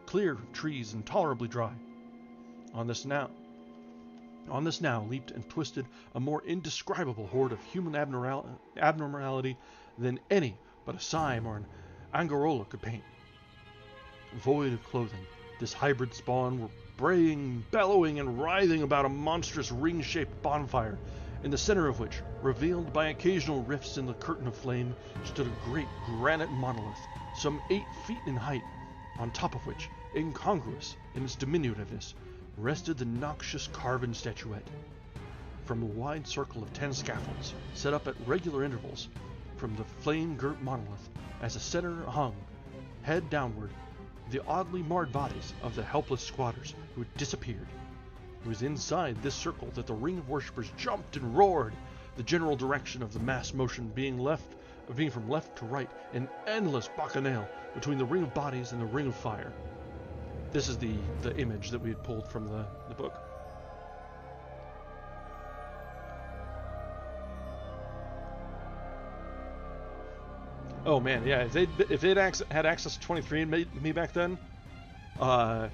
Speaker 1: clear of trees and tolerably dry. On this now leaped and twisted a more indescribable horde of human abnormality than any but a Sime or an Angarola could paint. Void of clothing, this hybrid spawn were braying, bellowing, and writhing about a monstrous ring-shaped bonfire, in the center of which, revealed by occasional rifts in the curtain of flame, stood a great granite monolith, some 8 feet in height, on top of which, incongruous in its diminutiveness, rested the noxious carven statuette. From a wide circle of 10 scaffolds, set up at regular intervals, from the flame-girt monolith, as a center hung, head downward, the oddly marred bodies of the helpless squatters who had disappeared. It was inside this circle that the ring of worshippers jumped and roared, the general direction of the mass motion being from left to right, an endless bacchanal between the ring of bodies and the ring of fire. This is the image that we had pulled from the book. Oh man, yeah. If they'd had access to 23andMe back then, I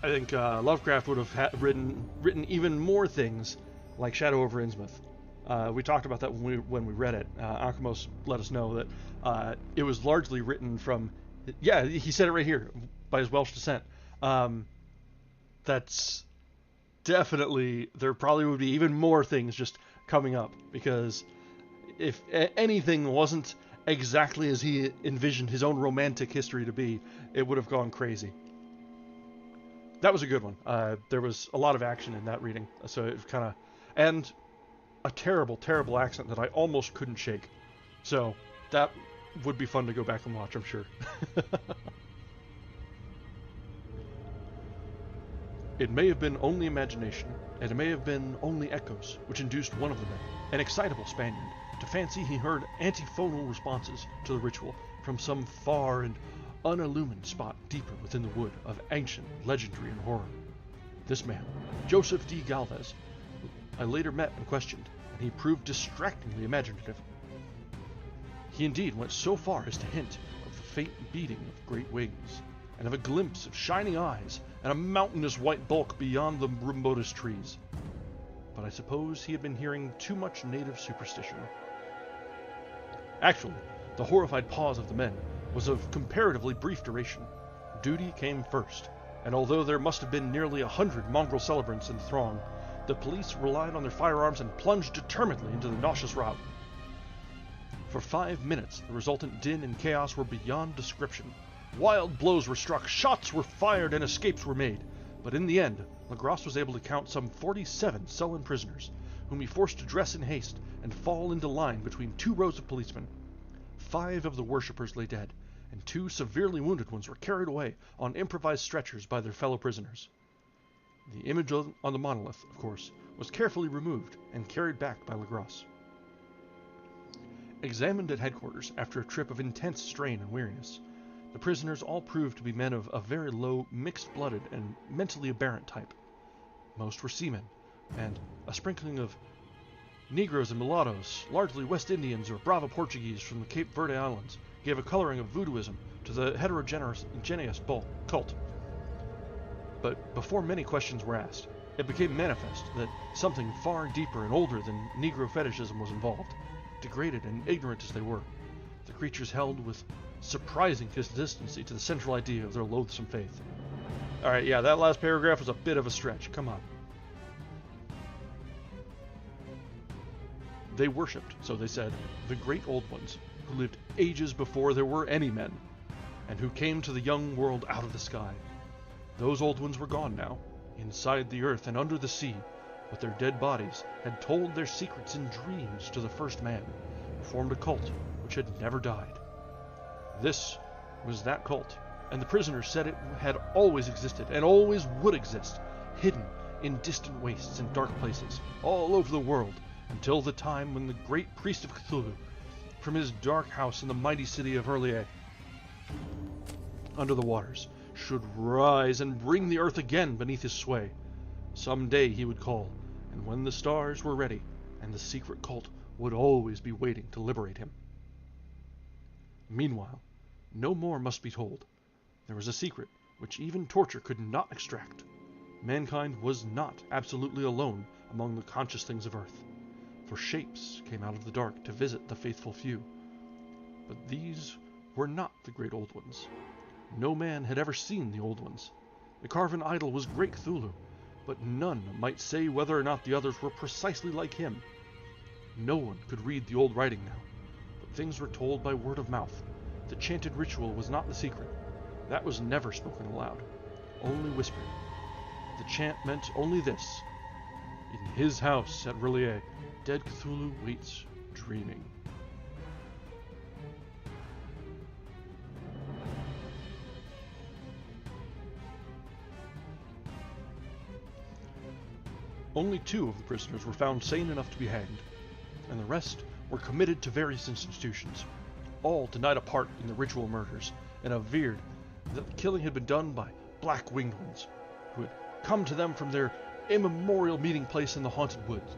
Speaker 1: think Lovecraft would have written even more things like Shadow over Innsmouth. We talked about that when we read it. Akamos let us know that it was largely written from. Yeah, he said it right here by his Welsh descent. That's definitely, there probably would be even more things just coming up, because if anything wasn't exactly as he envisioned his own romantic history to be, it would have gone crazy. That was a good one. There was a lot of action in that reading, so it kind of, and a terrible, terrible accent that I almost couldn't shake. So that would be fun to go back and watch, I'm sure. It may have been only imagination, and it may have been only echoes, which induced one of the men, an excitable Spaniard, to fancy he heard antiphonal responses to the ritual from some far and unillumined spot deeper within the wood of ancient legendary and horror. This man, Joseph D. Galvez, I later met and questioned, and he proved distractingly imaginative. He indeed went so far as to hint of the faint beating of great wings, and of a glimpse of shining eyes and a mountainous white bulk beyond the remotest trees. But I suppose he had been hearing too much native superstition. Actually, the horrified pause of the men was of comparatively brief duration. Duty came first, and although there must have been nearly 100 mongrel celebrants in the throng, the police relied on their firearms and plunged determinedly into the nauseous rout. For 5 minutes, the resultant din and chaos were beyond description. Wild blows were struck, shots were fired, and escapes were made. But in the end, Legros was able to count some 47 sullen prisoners, whom he forced to dress in haste and fall into line between 2 rows of policemen. 5 of the worshippers lay dead, and 2 severely wounded ones were carried away on improvised stretchers by their fellow prisoners. The image on the monolith, of course, was carefully removed and carried back by Legros. Examined at headquarters after a trip of intense strain and weariness, the prisoners all proved to be men of a very low, mixed-blooded, and mentally aberrant type. Most were seamen, and a sprinkling of Negroes and mulattoes, largely West Indians or Brava Portuguese from the Cape Verde Islands, gave a coloring of voodooism to the heterogeneous cult. But before many questions were asked, it became manifest that something far deeper and older than Negro fetishism was involved. Degraded and ignorant as they were, the creatures held with surprising consistency to the central idea of their loathsome faith. Alright, yeah, that last paragraph was a bit of a stretch. Come on. They worshipped, so they said, the great old ones, who lived ages before there were any men, and who came to the young world out of the sky. Those old ones were gone now, inside the earth and under the sea, but their dead bodies had told their secrets in dreams to the first man, who formed a cult which had never died. This was that cult, and the prisoners said it had always existed and always would exist, hidden in distant wastes and dark places all over the world, until the time when the great priest of Cthulhu, from his dark house in the mighty city of Hurlier, under the waters, should rise and bring the earth again beneath his sway. Some day he would call, and when the stars were ready, and the secret cult would always be waiting to liberate him. Meanwhile, no more must be told. There was a secret which even torture could not extract. Mankind was not absolutely alone among the conscious things of earth, for shapes came out of the dark to visit the faithful few. But these were not the great old ones. No man had ever seen the old ones. The carven idol was great Cthulhu, but none might say whether or not the others were precisely like him. No one could read the old writing now, but things were told by word of mouth. The chanted ritual was not the secret. That was never spoken aloud, only whispered. The chant meant only this: in his house at Relier, dead Cthulhu waits, dreaming. Only 2 of the prisoners were found sane enough to be hanged, and the rest were committed to various institutions. All denied a part in the ritual murders, and averred that the killing had been done by black-winged ones, who had come to them from their immemorial meeting place in the haunted woods.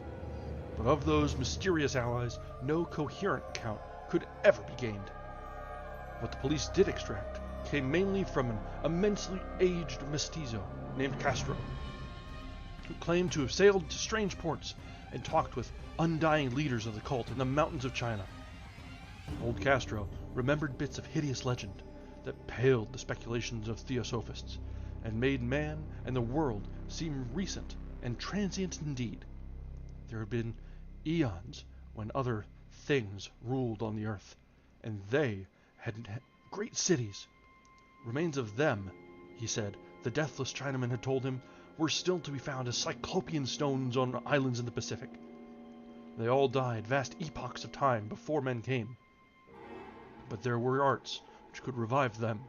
Speaker 1: But of those mysterious allies, no coherent account could ever be gained. What the police did extract came mainly from an immensely aged mestizo named Castro, who claimed to have sailed to strange ports and talked with undying leaders of the cult in the mountains of China. Old Castro remembered bits of hideous legend that paled the speculations of theosophists, and made man and the world seem recent and transient indeed. There had been eons when other things ruled on the earth, and they had great cities. Remains of them, he said, the deathless Chinaman had told him, were still to be found as cyclopean stones on islands in the Pacific. They all died vast epochs of time before men came. But there were arts which could revive them.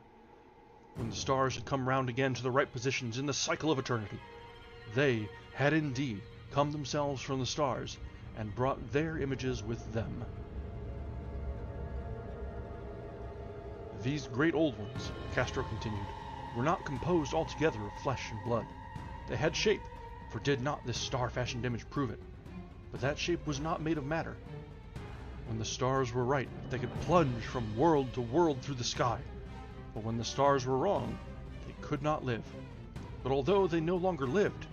Speaker 1: When the stars had come round again to the right positions in the cycle of eternity, they had indeed come themselves from the stars and brought their images with them. These great old ones, Castro continued, were not composed altogether of flesh and blood. They had shape, for did not this star-fashioned image prove it? But that shape was not made of matter. When the stars were right, they could plunge from world to world through the sky. But when the stars were wrong, they could not live. But although they no longer lived,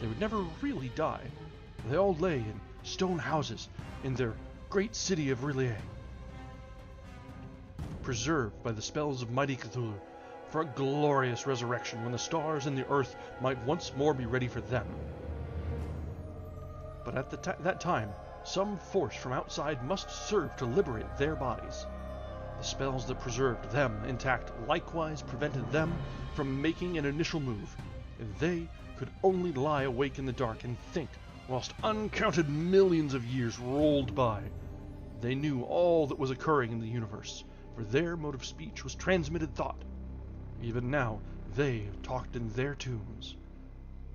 Speaker 1: they would never really die. They all lay in stone houses in their great city of Rillier, preserved by the spells of mighty Cthulhu, for a glorious resurrection when the stars and the earth might once more be ready for them. But at that time, some force from outside must serve to liberate their bodies. The spells that preserved them intact likewise prevented them from making an initial move, and they could only lie awake in the dark and think whilst uncounted millions of years rolled by. They knew all that was occurring in the universe, for their mode of speech was transmitted thought. Even now, they talked in their tombs.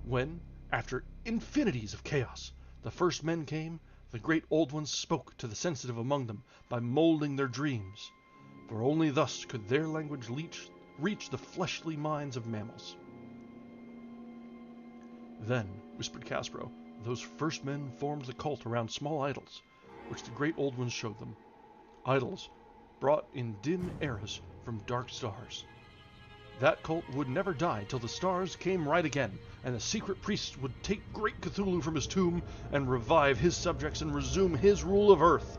Speaker 1: When, after infinities of chaos, the first men came, the great old ones spoke to the sensitive among them by molding their dreams, for only thus could their language reach the fleshly minds of mammals. Then, whispered Castro, those first men formed the cult around small idols, which the great old ones showed them. Idols brought in dim eras from dark stars. That cult would never die till the stars came right again, and the secret priest would take great Cthulhu from his tomb and revive his subjects and resume his rule of Earth.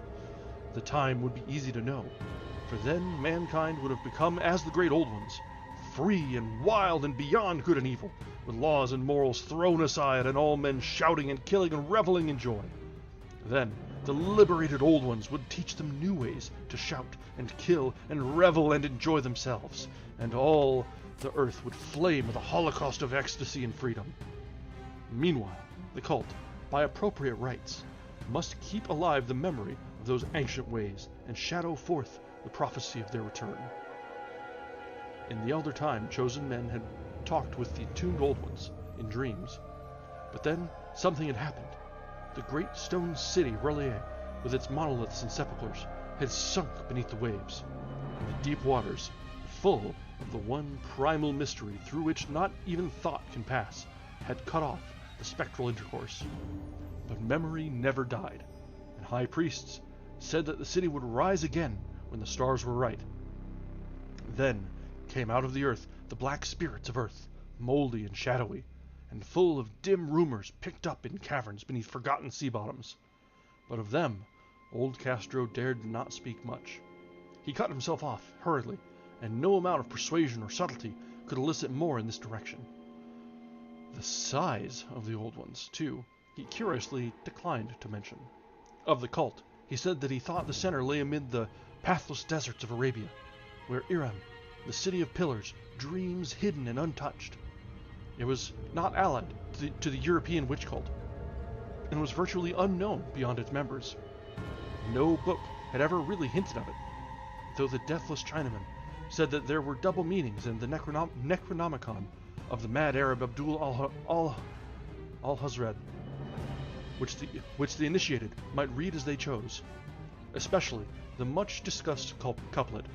Speaker 1: The time would be easy to know, for then mankind would have become as the great old ones, free and wild and beyond good and evil, with laws and morals thrown aside and all men shouting and killing and reveling in joy. Then the liberated old ones would teach them new ways to shout and kill and revel and enjoy themselves, and all the earth would flame with a holocaust of ecstasy and freedom. Meanwhile, the cult, by appropriate rites, must keep alive the memory of those ancient ways and shadow forth the prophecy of their return. In the elder time, chosen men had talked with the entombed old ones in dreams. But then something had happened. The great stone city, Rillier, with its monoliths and sepulchres, had sunk beneath the waves, and the deep waters, full of the one primal mystery through which not even thought can pass, had cut off the spectral intercourse. But memory never died, and high priests said that the city would rise again when the stars were right. Then came out of the earth the black spirits of earth, moldy and shadowy, and full of dim rumors picked up in caverns beneath forgotten sea bottoms. But of them, old Castro dared not speak much. He cut himself off hurriedly, and no amount of persuasion or subtlety could elicit more in this direction. The size of the old ones, too, he curiously declined to mention. Of the cult, he said that he thought the center lay amid the pathless deserts of Arabia, where Iram, the city of pillars, dreams hidden and untouched. It was not allied to the European witch cult, and was virtually unknown beyond its members. No book had ever really hinted of it, though the deathless Chinaman said that there were double meanings in the Necronomicon of the mad Arab Abdul al-Hazred, which the initiated might read as they chose, especially the much-discussed couplet,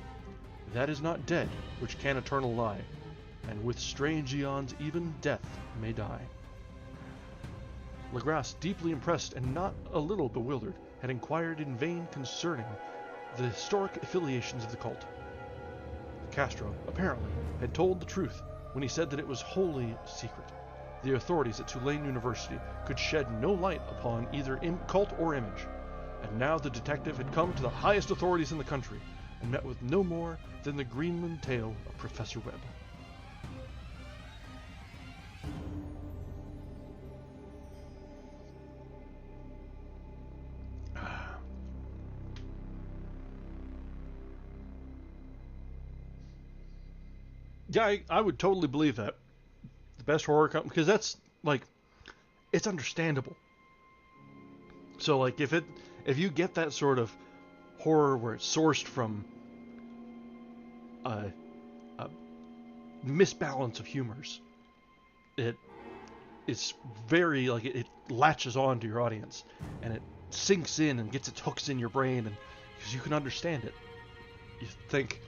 Speaker 1: "That is not dead which can eternal lie, and with strange eons even death may die." Legrasse, deeply impressed and not a little bewildered, had inquired in vain concerning the historic affiliations of the cult. Castro, apparently, had told the truth when he said that it was wholly secret. The authorities at Tulane University could shed no light upon either cult or image, and now the detective had come to the highest authorities in the country and met with no more than the Greenland tale of Professor Webb. Yeah, I would totally believe that. best horror because that's like it's understandable. So like if you get that sort of horror where it's sourced from a misbalance of humors, it's very like it latches on to your audience and it sinks in and gets its hooks in your brain, and because you can understand it. You think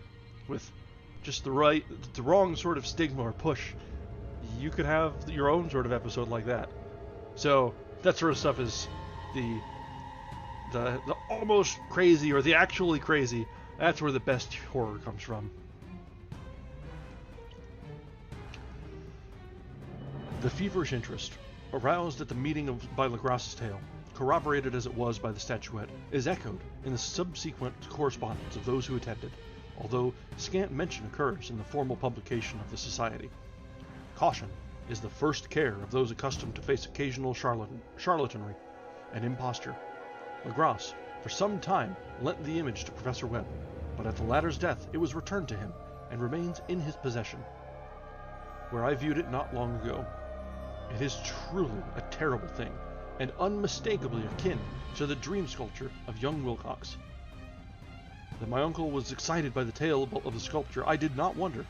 Speaker 1: with just the wrong sort of stigma or push, you could have your own sort of episode like that. So that sort of stuff is the almost crazy or the actually crazy. That's where the best horror comes from. The feverish interest aroused at the meeting by Legras's tale, corroborated as it was by the statuette, is echoed in the subsequent correspondence of those who attended, although scant mention occurs in the formal publication of the society. Caution is the first care of those accustomed to face occasional charlatanry and imposture. Legras, for some time, lent the image to Professor Webb, but at the latter's death it was returned to him and remains in his possession, where I viewed it not long ago. It is truly a terrible thing, and unmistakably akin to the dream sculpture of young Wilcox. That my uncle was excited by the tale of the sculpture, I did not wonder,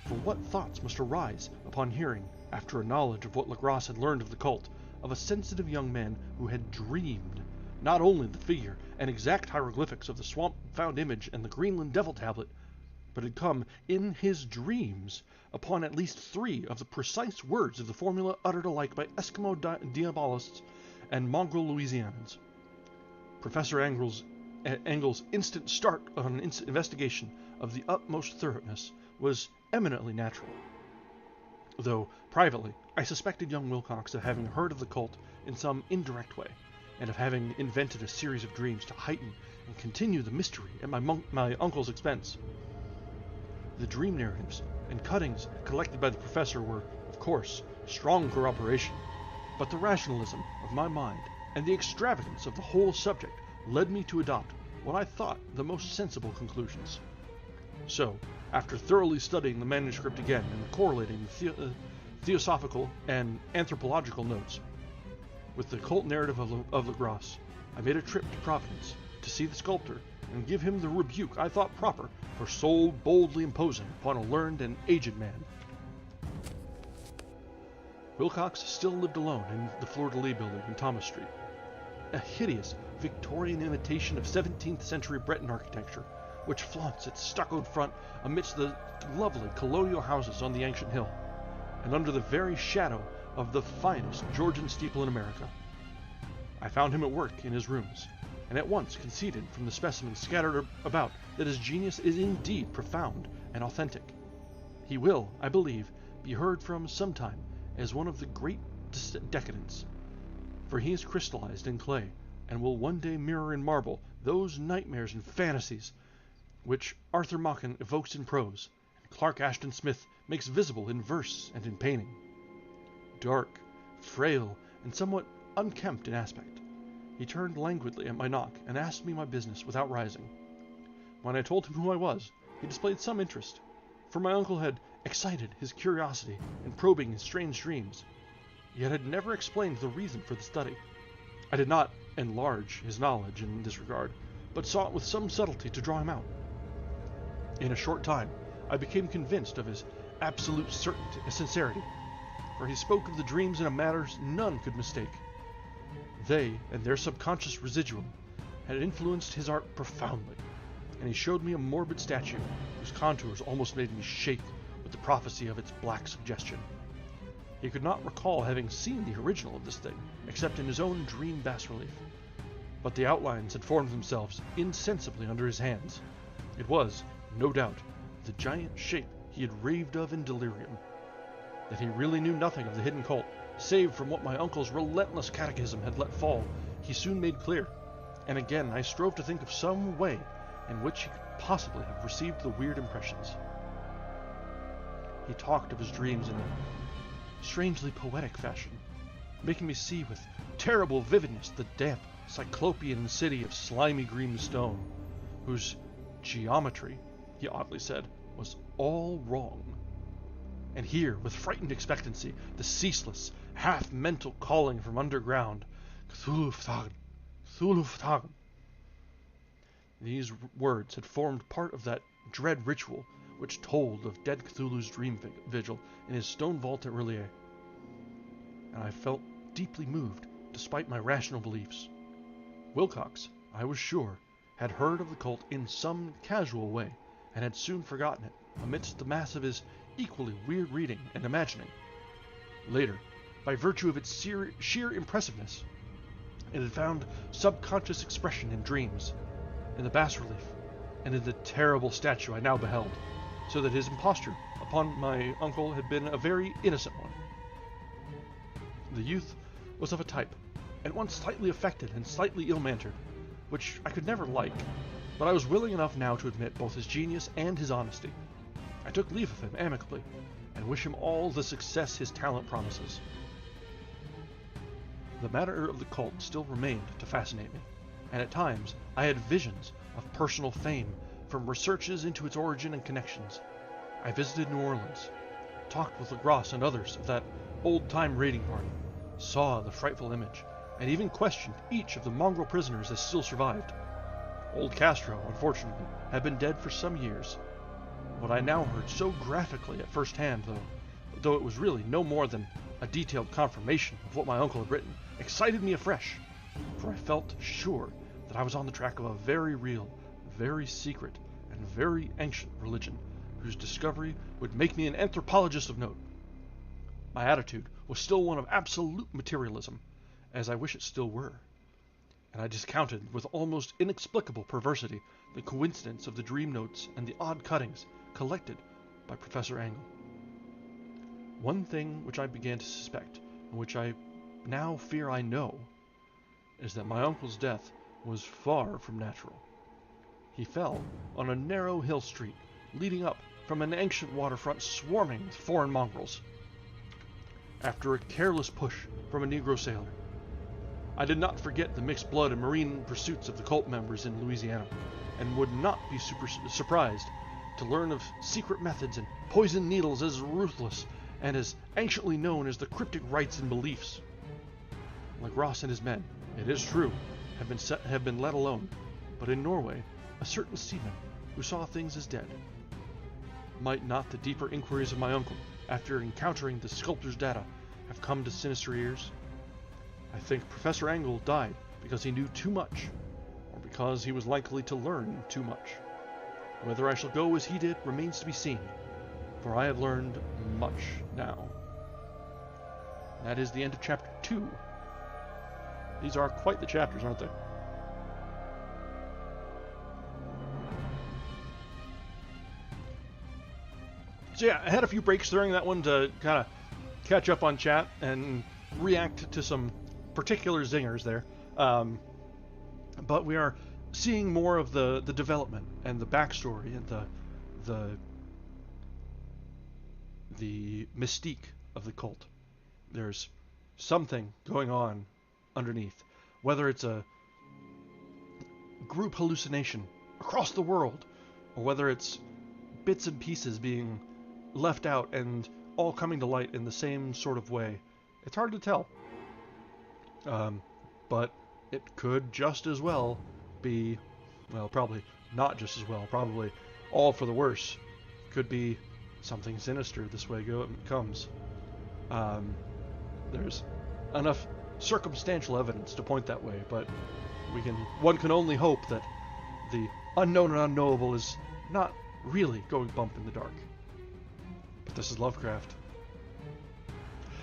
Speaker 1: for what thoughts must arise upon hearing, after a knowledge of what Legras had learned of the cult, of a sensitive young man who had dreamed not only the figure and exact hieroglyphics of the swamp-found image and the Greenland devil tablet, but had come in his dreams upon at least 3 of the precise words of the formula uttered alike by Eskimo diabolists and mongrel Louisianans. Professor Engel's instant start on an investigation of the utmost thoroughness was eminently natural, though privately I suspected young Wilcox of having heard of the cult in some indirect way, and of having invented a series of dreams to heighten and continue the mystery at my uncle's expense. The dream narratives and cuttings collected by the professor were, of course, strong corroboration, but the rationalism of my mind and the extravagance of the whole subject led me to adopt what I thought the most sensible conclusions. So, after thoroughly studying the manuscript again and correlating the theosophical and anthropological notes with the cult narrative of Legras, I made a trip to Providence to see the sculptor and give him the rebuke I thought proper for so boldly imposing upon a learned and aged man. Wilcox still lived alone in the fleur-de-lis building in Thomas Street, a hideous Victorian imitation of 17th century Breton architecture, which flaunts its stuccoed front amidst the lovely colonial houses on the ancient hill, and under the very shadow of the finest Georgian steeple in America. I found him at work in his rooms, and at once conceded from the specimens scattered about that his genius is indeed profound and authentic. He will, I believe, be heard from sometime as one of the great decadents, for he is crystallized in clay, and will one day mirror in marble those nightmares and fantasies which Arthur Machen evokes in prose, and Clark Ashton Smith makes visible in verse and in painting. Dark, frail, and somewhat unkempt in aspect, he turned languidly at my knock and asked me my business without rising. When I told him who I was, he displayed some interest, for my uncle had excited his curiosity in probing his strange dreams, yet had never explained the reason for the study. I did not enlarge his knowledge in this regard, but sought with some subtlety to draw him out. In a short time, I became convinced of his absolute certainty and sincerity, for he spoke of the dreams in a manner none could mistake. They, and their subconscious residuum, had influenced his art profoundly, and he showed me a morbid statue whose contours almost made me shake with the prophecy of its black suggestion. He could not recall having seen the original of this thing, except in his own dream bas-relief, but the outlines had formed themselves insensibly under his hands. It was, no doubt, the giant shape he had raved of in delirium. That he really knew nothing of the hidden cult, save from what my uncle's relentless catechism had let fall, he soon made clear, and again I strove to think of some way in which he could possibly have received the weird impressions. He talked of his dreams in a strangely poetic fashion, making me see with terrible vividness the damp, cyclopean city of slimy green stone, whose geometry, he oddly said, was all wrong. and hear with frightened expectancy the ceaseless, half-mental calling from underground, Cthulhu Ftagn, Cthulhu Ftagn. These words had formed part of that dread ritual which told of dead Cthulhu's dream vigil in his stone vault at Relier. And I felt deeply moved, despite my rational beliefs. Wilcox, I was sure, had heard of the cult in some casual way, and had soon forgotten it, amidst the mass of his equally weird reading and imagining. Later, by virtue of its sheer impressiveness, it had found subconscious expression in dreams, in the bas-relief, and in the terrible statue I now beheld, so that his imposture upon my uncle had been a very innocent one. The youth was of a type, at once slightly affected and slightly ill-mannered, which I could never like, but I was willing enough now to admit both his genius and his honesty. I took leave of him amicably, and wish him all the success his talent promises. The matter of the cult still remained to fascinate me, and at times I had visions of personal fame from researches into its origin and connections. I visited New Orleans, talked with Lagros and others of that old-time raiding party, saw the frightful image, and even questioned each of the mongrel prisoners that still survived. Old Castro, unfortunately, had been dead for some years. What I now heard so graphically at first hand, though it was really no more than a detailed confirmation of what my uncle had written, excited me afresh, for I felt sure that I was on the track of a very real, very secret, and very ancient religion, whose discovery would make me an anthropologist of note. My attitude was still one of absolute materialism, as I wish it still were, and I discounted with almost inexplicable perversity the coincidence of the dream notes and the odd cuttings collected by Professor Angle. One thing which I began to suspect, and which I now fear I know, is that my uncle's death was far from natural. He fell on a narrow hill street leading up from an ancient waterfront swarming with foreign mongrels, after a careless push from a Negro sailor. I did not forget the mixed blood and marine pursuits of the cult members in Louisiana, and would not be surprised to learn of secret methods and poisoned needles as ruthless and as anciently known as the cryptic rites and beliefs. Lagros and his men, it is true, have been let alone, but in Norway, a certain seaman who saw things as dead. Might not the deeper inquiries of my uncle, after encountering the sculptor's data, have come to sinister ears? I think Professor Angle died because he knew too much, or because he was likely to learn too much. Whether I shall go as he did remains to be seen, for I have learned much now. That is the end of chapter 2. These are quite the chapters, aren't they? So yeah, I had a few breaks during that one to kind of catch up on chat and react to some particular zingers there. But we are seeing more of the development and the backstory and the mystique of the cult. There's something going on underneath, whether it's a group hallucination across the world, or whether it's bits and pieces being left out and all coming to light in the same sort of way. It's hard to tell. But it could just as well be, well, probably not just as well, probably all for the worse. Could be something sinister this way comes. There's enough circumstantial evidence to point that way, but one can only hope that the unknown and unknowable is not really going bump in the dark. But this is Lovecraft.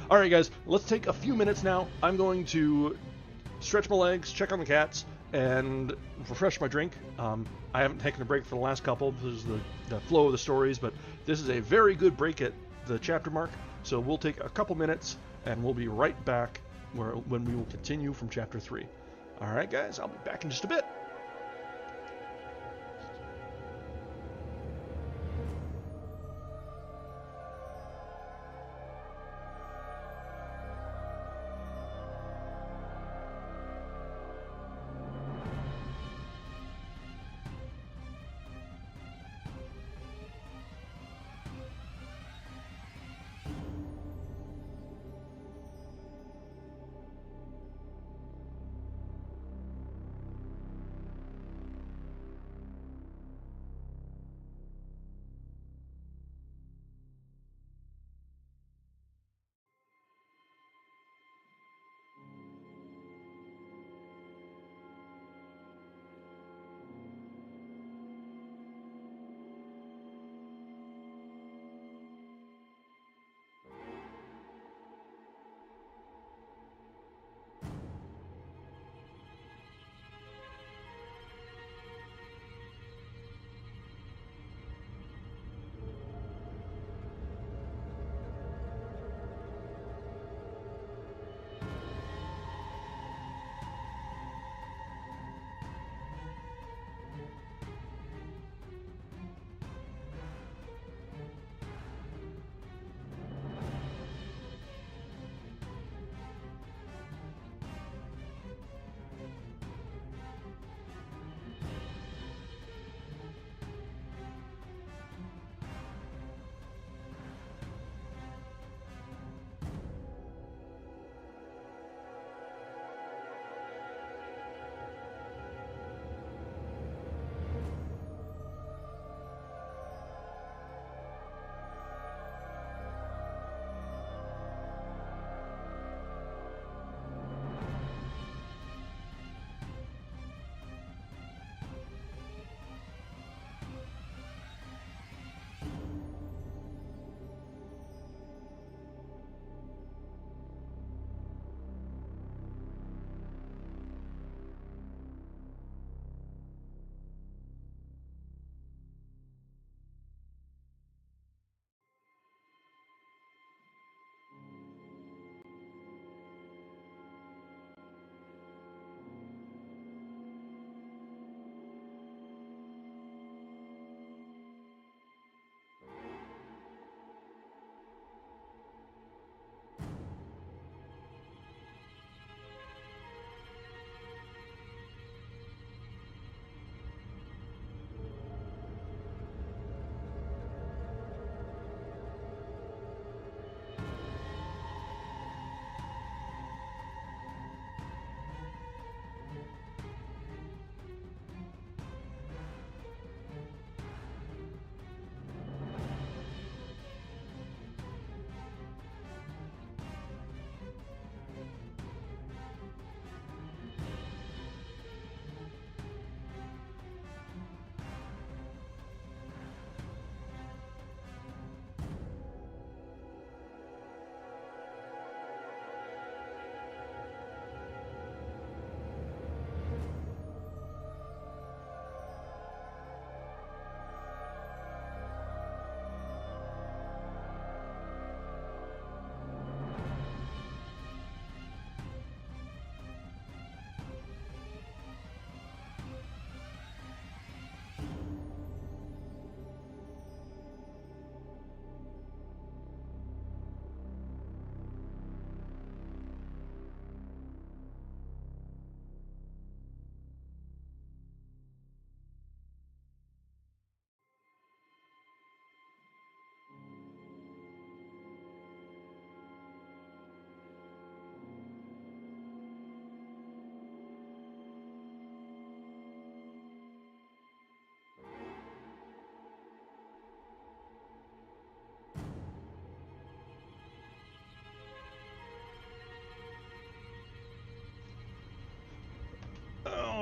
Speaker 1: Alright guys, let's take a few minutes now. I'm going to stretch my legs, check on the cats, and refresh my drink. I haven't taken a break for the last couple because of the flow of the stories, but this is a very good break at the chapter mark, so we'll take a couple minutes and we'll be right back when we will continue from chapter 3. Alright guys, I'll be back in just a bit.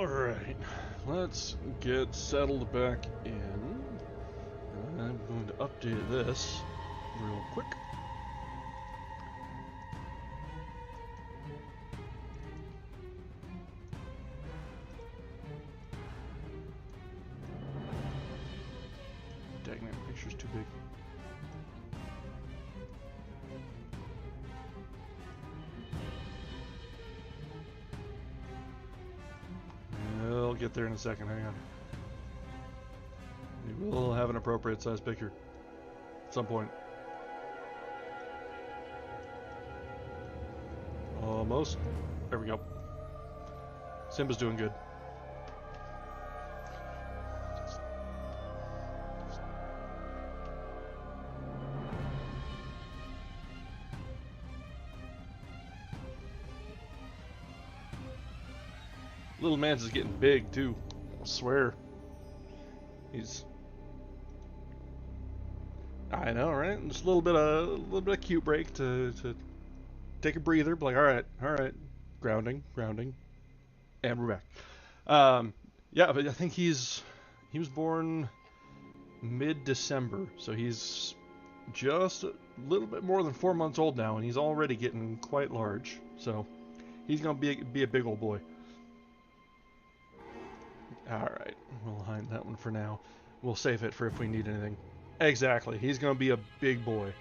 Speaker 1: Alright, let's get settled back in. I'm going to update this real quick. Dang, that picture's too big. I'll get there in a second, hang on. We will have an appropriate size picture at some point. Almost. There we go. Simba's doing good. Little man's is getting big too. I swear. I know, right? Just a little bit of cute break to take a breather. Be like, all right, grounding, and we're back. Yeah, but I think he was born mid-December, so he's just a little bit more than 4 months old now, and he's already getting quite large. So he's gonna be a big old boy. Alright, we'll hide that one for now. We'll save it for if we need anything. Exactly, he's going to be a big boy.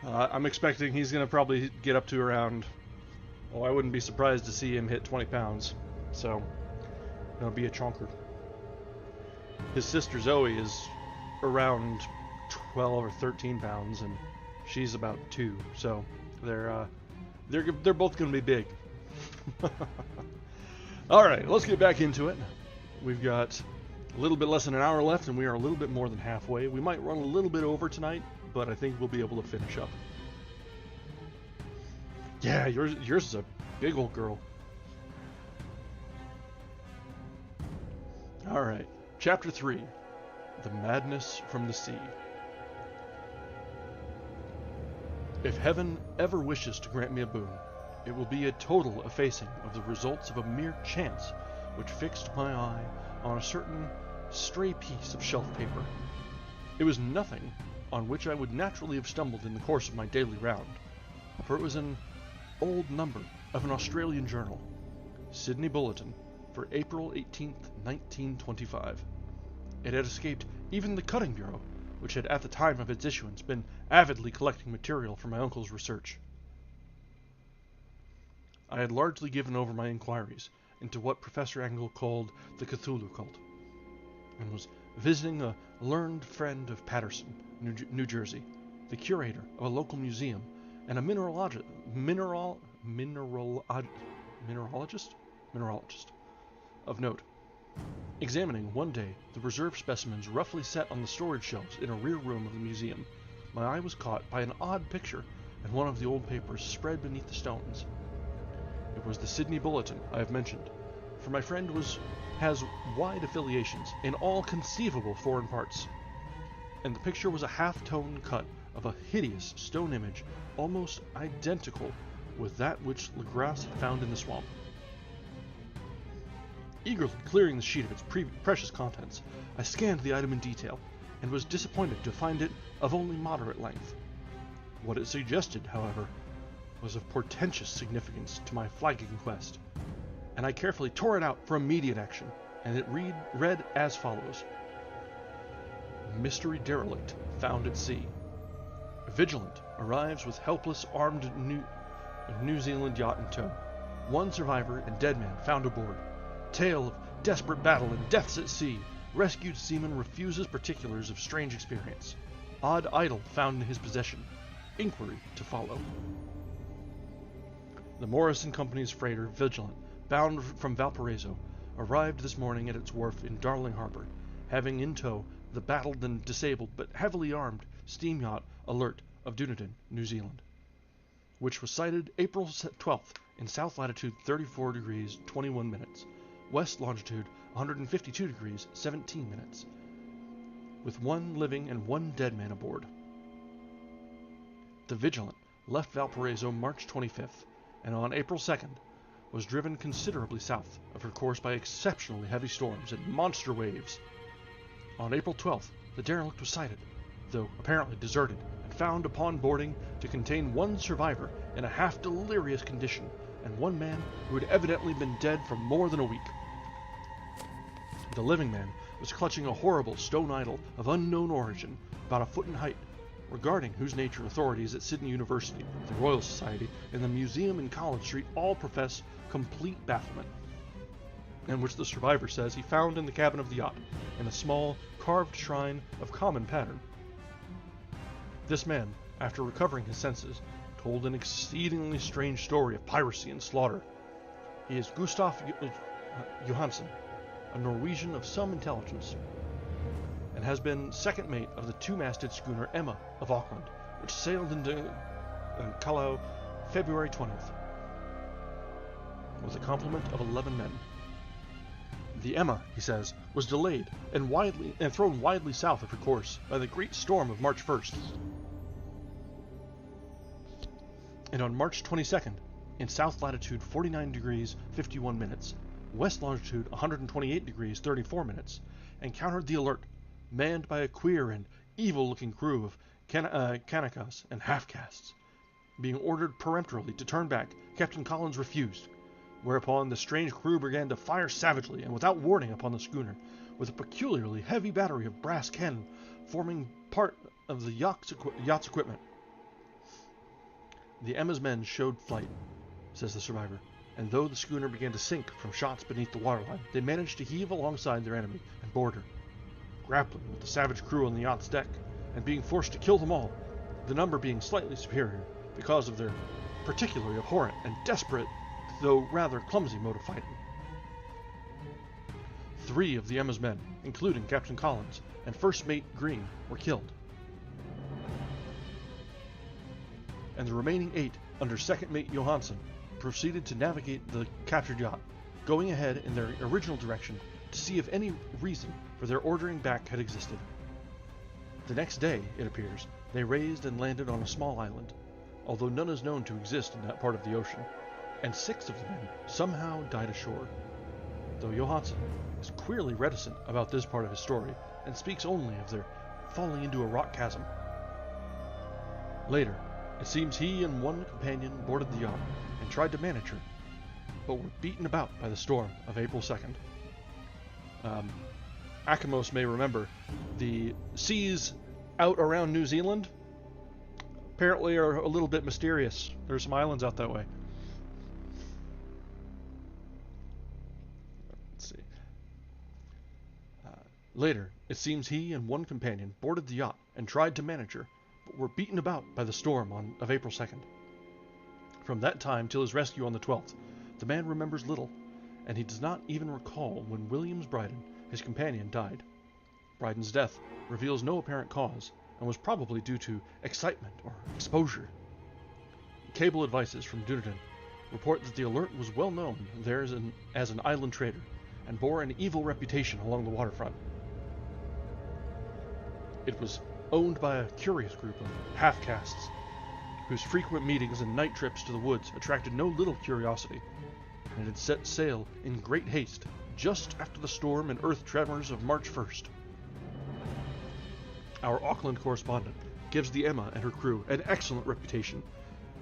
Speaker 1: I'm expecting he's going to probably get up to around... Oh, I wouldn't be surprised to see him hit 20 pounds. So, he'll be a chonker. His sister Zoe is around 12 or 13 pounds, and she's about 2. So, they're both going to be big. Alright, let's get back into it. We've got a little bit less than an hour left, and we are a little bit more than halfway. We might run a little bit over tonight, but I think we'll be able to finish up. Yeah, yours is a big old girl. Alright, Chapter 3, The Madness from the Sea. If heaven ever wishes to grant me a boon, it will be a total effacing of the results of a mere chance which fixed my eye on a certain stray piece of shelf paper. It was nothing on which I would naturally have stumbled in the course of my daily round, for it was an old number of an Australian journal, Sydney Bulletin, for April 18th, 1925. It had escaped even the Cutting Bureau, which had at the time of its issuance been avidly collecting material for my uncle's research. I had largely given over my inquiries into what Professor Engel called the Cthulhu cult, and was visiting a learned friend of Paterson, New Jersey, the curator of a local museum, and a mineralogist of note, examining one day the reserve specimens roughly set on the storage shelves in a rear room of the museum. My eye was caught by an odd picture in one of the old papers spread beneath the stones. It was the Sydney Bulletin I have mentioned, for my friend has wide affiliations in all conceivable foreign parts, and the picture was a half-tone cut of a hideous stone image almost identical with that which Legras had found in the swamp. Eagerly clearing the sheet of its precious contents, I scanned the item in detail, and was disappointed to find it of only moderate length. What it suggested, however, was of portentous significance to my flagging quest, and I carefully tore it out for immediate action, and it read as follows. Mystery derelict found at sea. Vigilant arrives with helpless armed New Zealand yacht in tow. One survivor and dead man found aboard. Tale of desperate battle and deaths at sea. Rescued seaman refuses particulars of strange experience. Odd idol found in his possession. Inquiry to follow. The Morris & Company's freighter, Vigilant, bound from Valparaiso, arrived this morning at its wharf in Darling Harbor, having in tow the battled and disabled but heavily armed steam yacht Alert of Dunedin, New Zealand, which was sighted April 12th in south latitude 34 degrees 21 minutes, west longitude 152 degrees 17 minutes, with one living and one dead man aboard. The Vigilant left Valparaiso March 25th, and on April 2nd was driven considerably south of her course by exceptionally heavy storms and monster waves. On April 12th, the derelict was sighted, though apparently deserted, and found upon boarding to contain one survivor in a half-delirious condition and one man who had evidently been dead for more than a week. The living man was clutching a horrible stone idol of unknown origin, about a foot in height, regarding whose nature authorities at Sydney University, the Royal Society, and the museum in College Street all profess complete bafflement, and which the survivor says he found in the cabin of the yacht, in a small, carved shrine of common pattern. This man, after recovering his senses, told an exceedingly strange story of piracy and slaughter. He is Gustav Johansen, a Norwegian of some intelligence, and has been second mate of the two-masted schooner Emma of Auckland, which sailed into Callao February 20th, with a complement of 11 men. The Emma, he says, was delayed and thrown widely south of her course by the great storm of March 1st. And on March 22nd, in south latitude 49 degrees 51 minutes, west longitude 128 degrees 34 minutes, encountered the Alert, manned by a queer and evil-looking crew of Kanakas and half-castes. Being ordered peremptorily to turn back, Captain Collins refused, whereupon the strange crew began to fire savagely and without warning upon the schooner, with a peculiarly heavy battery of brass cannon forming part of the yacht's equipment. The Emma's men showed fight, says the survivor, and though the schooner began to sink from shots beneath the waterline, they managed to heave alongside their enemy and board her. Grappling with the savage crew on the yacht's deck, and being forced to kill them all, the number being slightly superior because of their particularly abhorrent and desperate, though rather clumsy mode of fighting. 3 of the Emma's men, including Captain Collins and First Mate Green, were killed, and the remaining 8, under Second Mate Johansen, proceeded to navigate the captured yacht, going ahead in their original direction to see if any reason for their ordering back had existed. The next day, it appears, they raised and landed on a small island, although none is known to exist in that part of the ocean, and 6 of the men somehow died ashore, though Johansen is queerly reticent about this part of his story and speaks only of their falling into a rock chasm. Later, it seems he and one companion boarded the yacht and tried to manage her, but were beaten about by the storm of April 2nd. Akimos may remember the seas out around New Zealand apparently are a little bit mysterious. There are some islands out that way. Let's see. Later, it seems he and one companion boarded the yacht and tried to manage her, but were beaten about by the storm of April 2nd. From that time till his rescue on the 12th, the man remembers little, and he does not even recall when Williams Bryden, his companion, died. Bryden's death reveals no apparent cause, and was probably due to excitement or exposure. Cable advices from Dunedin report that the Alert was well known there as an island trader, and bore an evil reputation along the waterfront. It was owned by a curious group of half-castes, whose frequent meetings and night trips to the woods attracted no little curiosity, and had set sail in great haste just after the storm and earth tremors of March 1st. Our Auckland correspondent gives the Emma and her crew an excellent reputation,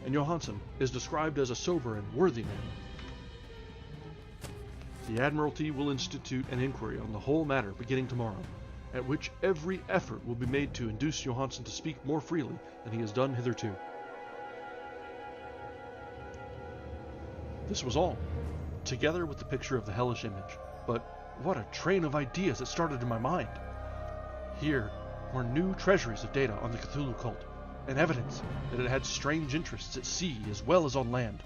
Speaker 1: and Johansen is described as a sober and worthy man. The Admiralty will institute an inquiry on the whole matter beginning tomorrow, at which every effort will be made to induce Johansen to speak more freely than he has done hitherto. This was all, together with the picture of the hellish image, but what a train of ideas it started in my mind. Here were new treasuries of data on the Cthulhu cult, and evidence that it had strange interests at sea as well as on land.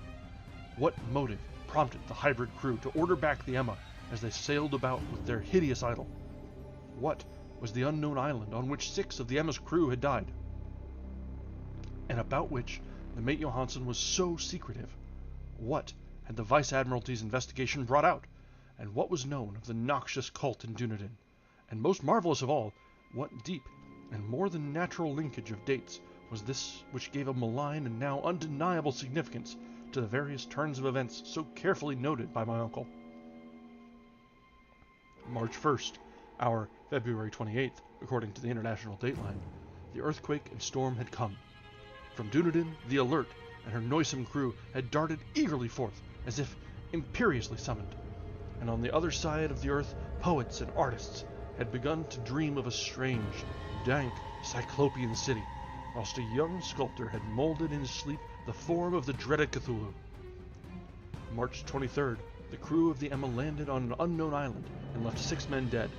Speaker 1: What motive prompted the hybrid crew to order back the Emma as they sailed about with their hideous idol? What was the unknown island on which 6 of the Emma's crew had died, and about which the mate Johansen was so secretive? What had the Vice Admiralty's investigation brought out, and what was known of the noxious cult in Dunedin? And most marvelous of all, what deep and more than natural linkage of dates was this which gave a malign and now undeniable significance to the various turns of events so carefully noted by my uncle. March 1st, our February 28th, according to the international dateline, the earthquake and storm had come. From Dunedin, the Alert and her noisome crew had darted eagerly forth, as if imperiously summoned. And on the other side of the earth, poets and artists had begun to dream of a strange, dank, cyclopean city, whilst a young sculptor had molded in his sleep the form of the dreaded Cthulhu. March 23rd, the crew of the Emma landed on an unknown island and left 6 men dead,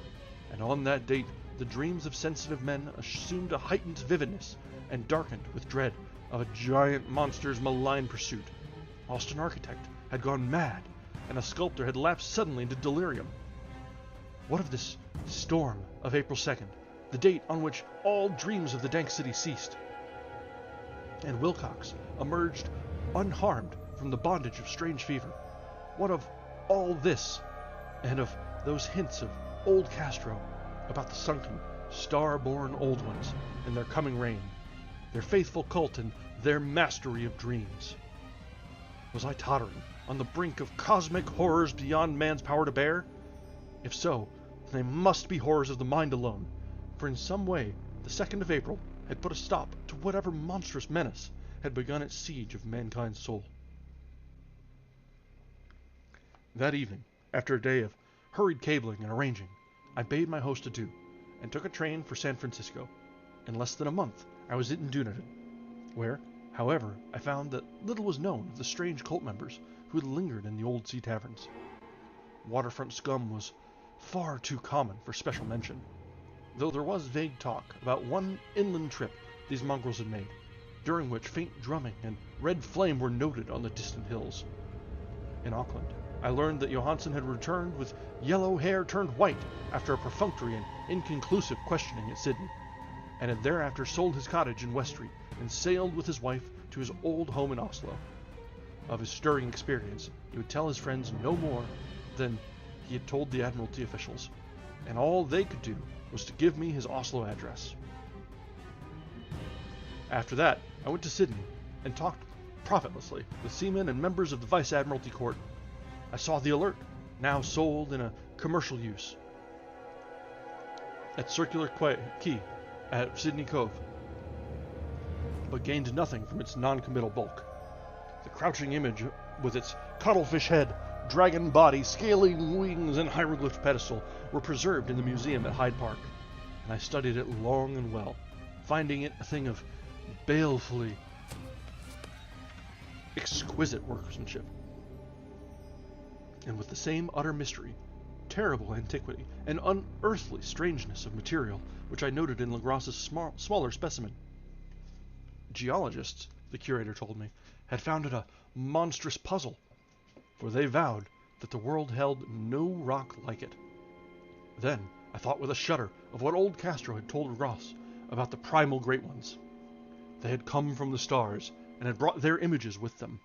Speaker 1: and on that date the dreams of sensitive men assumed a heightened vividness and darkened with dread of a giant monster's malign pursuit, whilst an architect had gone mad and a sculptor had lapsed suddenly into delirium. What of this storm of April 2nd, the date on which all dreams of the dank city ceased, and Wilcox emerged unharmed from the bondage of strange fever? What of all this, and of those hints of old Castro about the sunken, star-born old ones and their coming reign, their faithful cult and their mastery of dreams? Was I tottering on the brink of cosmic horrors beyond man's power to bear? If so, then they must be horrors of the mind alone, for in some way the 2nd of April had put a stop to whatever monstrous menace had begun its siege of mankind's soul. That evening, after a day of hurried cabling and arranging, I bade my host adieu, and took a train for San Francisco. In less than a month, I was in Dunedin, where, however, I found that little was known of the strange cult members who had lingered in the old sea taverns. Waterfront scum was far too common for special mention, though there was vague talk about one inland trip these mongrels had made, during which faint drumming and red flame were noted on the distant hills. In Auckland, I learned that Johansen had returned with yellow hair turned white after a perfunctory and inconclusive questioning at Sydney, and had thereafter sold his cottage in West Street and sailed with his wife to his old home in Oslo. Of his stirring experience, he would tell his friends no more than he had told the Admiralty officials, and all they could do was to give me his Oslo address. After that, I went to Sydney and talked profitlessly with seamen and members of the Vice Admiralty Court. I saw the Alert, now sold in a commercial use, at Circular Quay at Sydney Cove, but gained nothing from its non-committal bulk. The crouching image with its cuttlefish head, dragon body, scaly wings, and hieroglyph pedestal were preserved in the museum at Hyde Park, and I studied it long and well, finding it a thing of balefully exquisite workmanship, and with the same utter mystery, terrible antiquity, and unearthly strangeness of material which I noted in Legras's smaller specimen. Geologists, the curator told me, had found it a monstrous puzzle, for they vowed that the world held no rock like it. Then I thought with a shudder of what old Castro had told Ross about the primal great ones. They had come from the stars and had brought their images with them.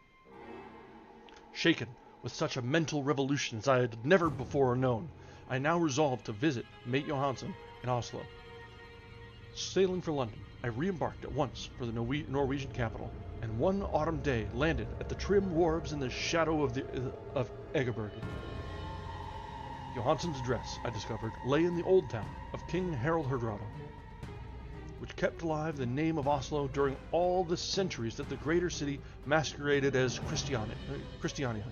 Speaker 1: Shaken with such a mental revolution as I had never before known, I now resolved to visit Mate Johansen in Oslo. Sailing for London, I re-embarked at once for the Norwegian capital, and one autumn day landed at the trim wharves in the shadow of Egeberg. Johansen's address, I discovered, lay in the old town of King Harald Hardrada, which kept alive the name of Oslo during all the centuries that the greater city masqueraded as Christiania.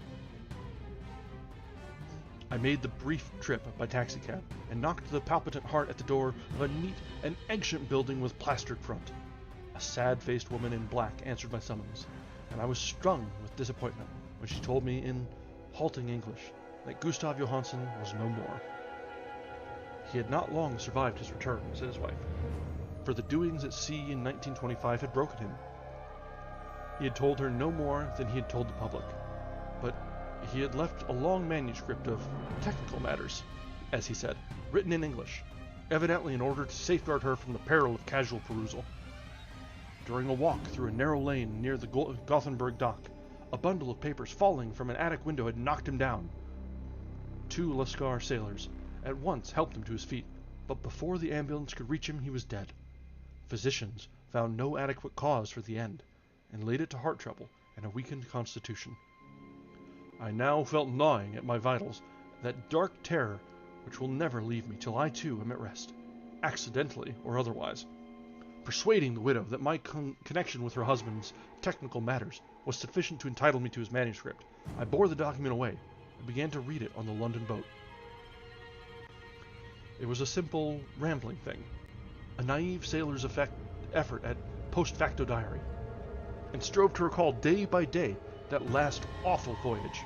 Speaker 1: I made the brief trip by taxicab and knocked the palpitant heart at the door of a neat and ancient building with plastered front. A sad-faced woman in black answered my summons, and I was stung with disappointment when she told me in halting English that Gustav Johansen was no more. He had not long survived his return, said his wife, for the doings at sea in 1925 had broken him. He had told her no more than he had told the public, but he had left a long manuscript of technical matters, as he said, written in English, evidently in order to safeguard her from the peril of casual perusal. During a walk through a narrow lane near the Gothenburg dock, a bundle of papers falling from an attic window had knocked him down. 2 Lascar sailors at once helped him to his feet, but before the ambulance could reach him, he was dead. Physicians found no adequate cause for the end, and laid it to heart trouble and a weakened constitution. I now felt gnawing at my vitals that dark terror which will never leave me till I too am at rest, accidentally or otherwise. Persuading the widow that my connection with her husband's technical matters was sufficient to entitle me to his manuscript, I bore the document away and began to read it on the London boat. It was a simple, rambling thing, a naive sailor's effort at post-facto diary, and strove to recall day by day that last awful voyage.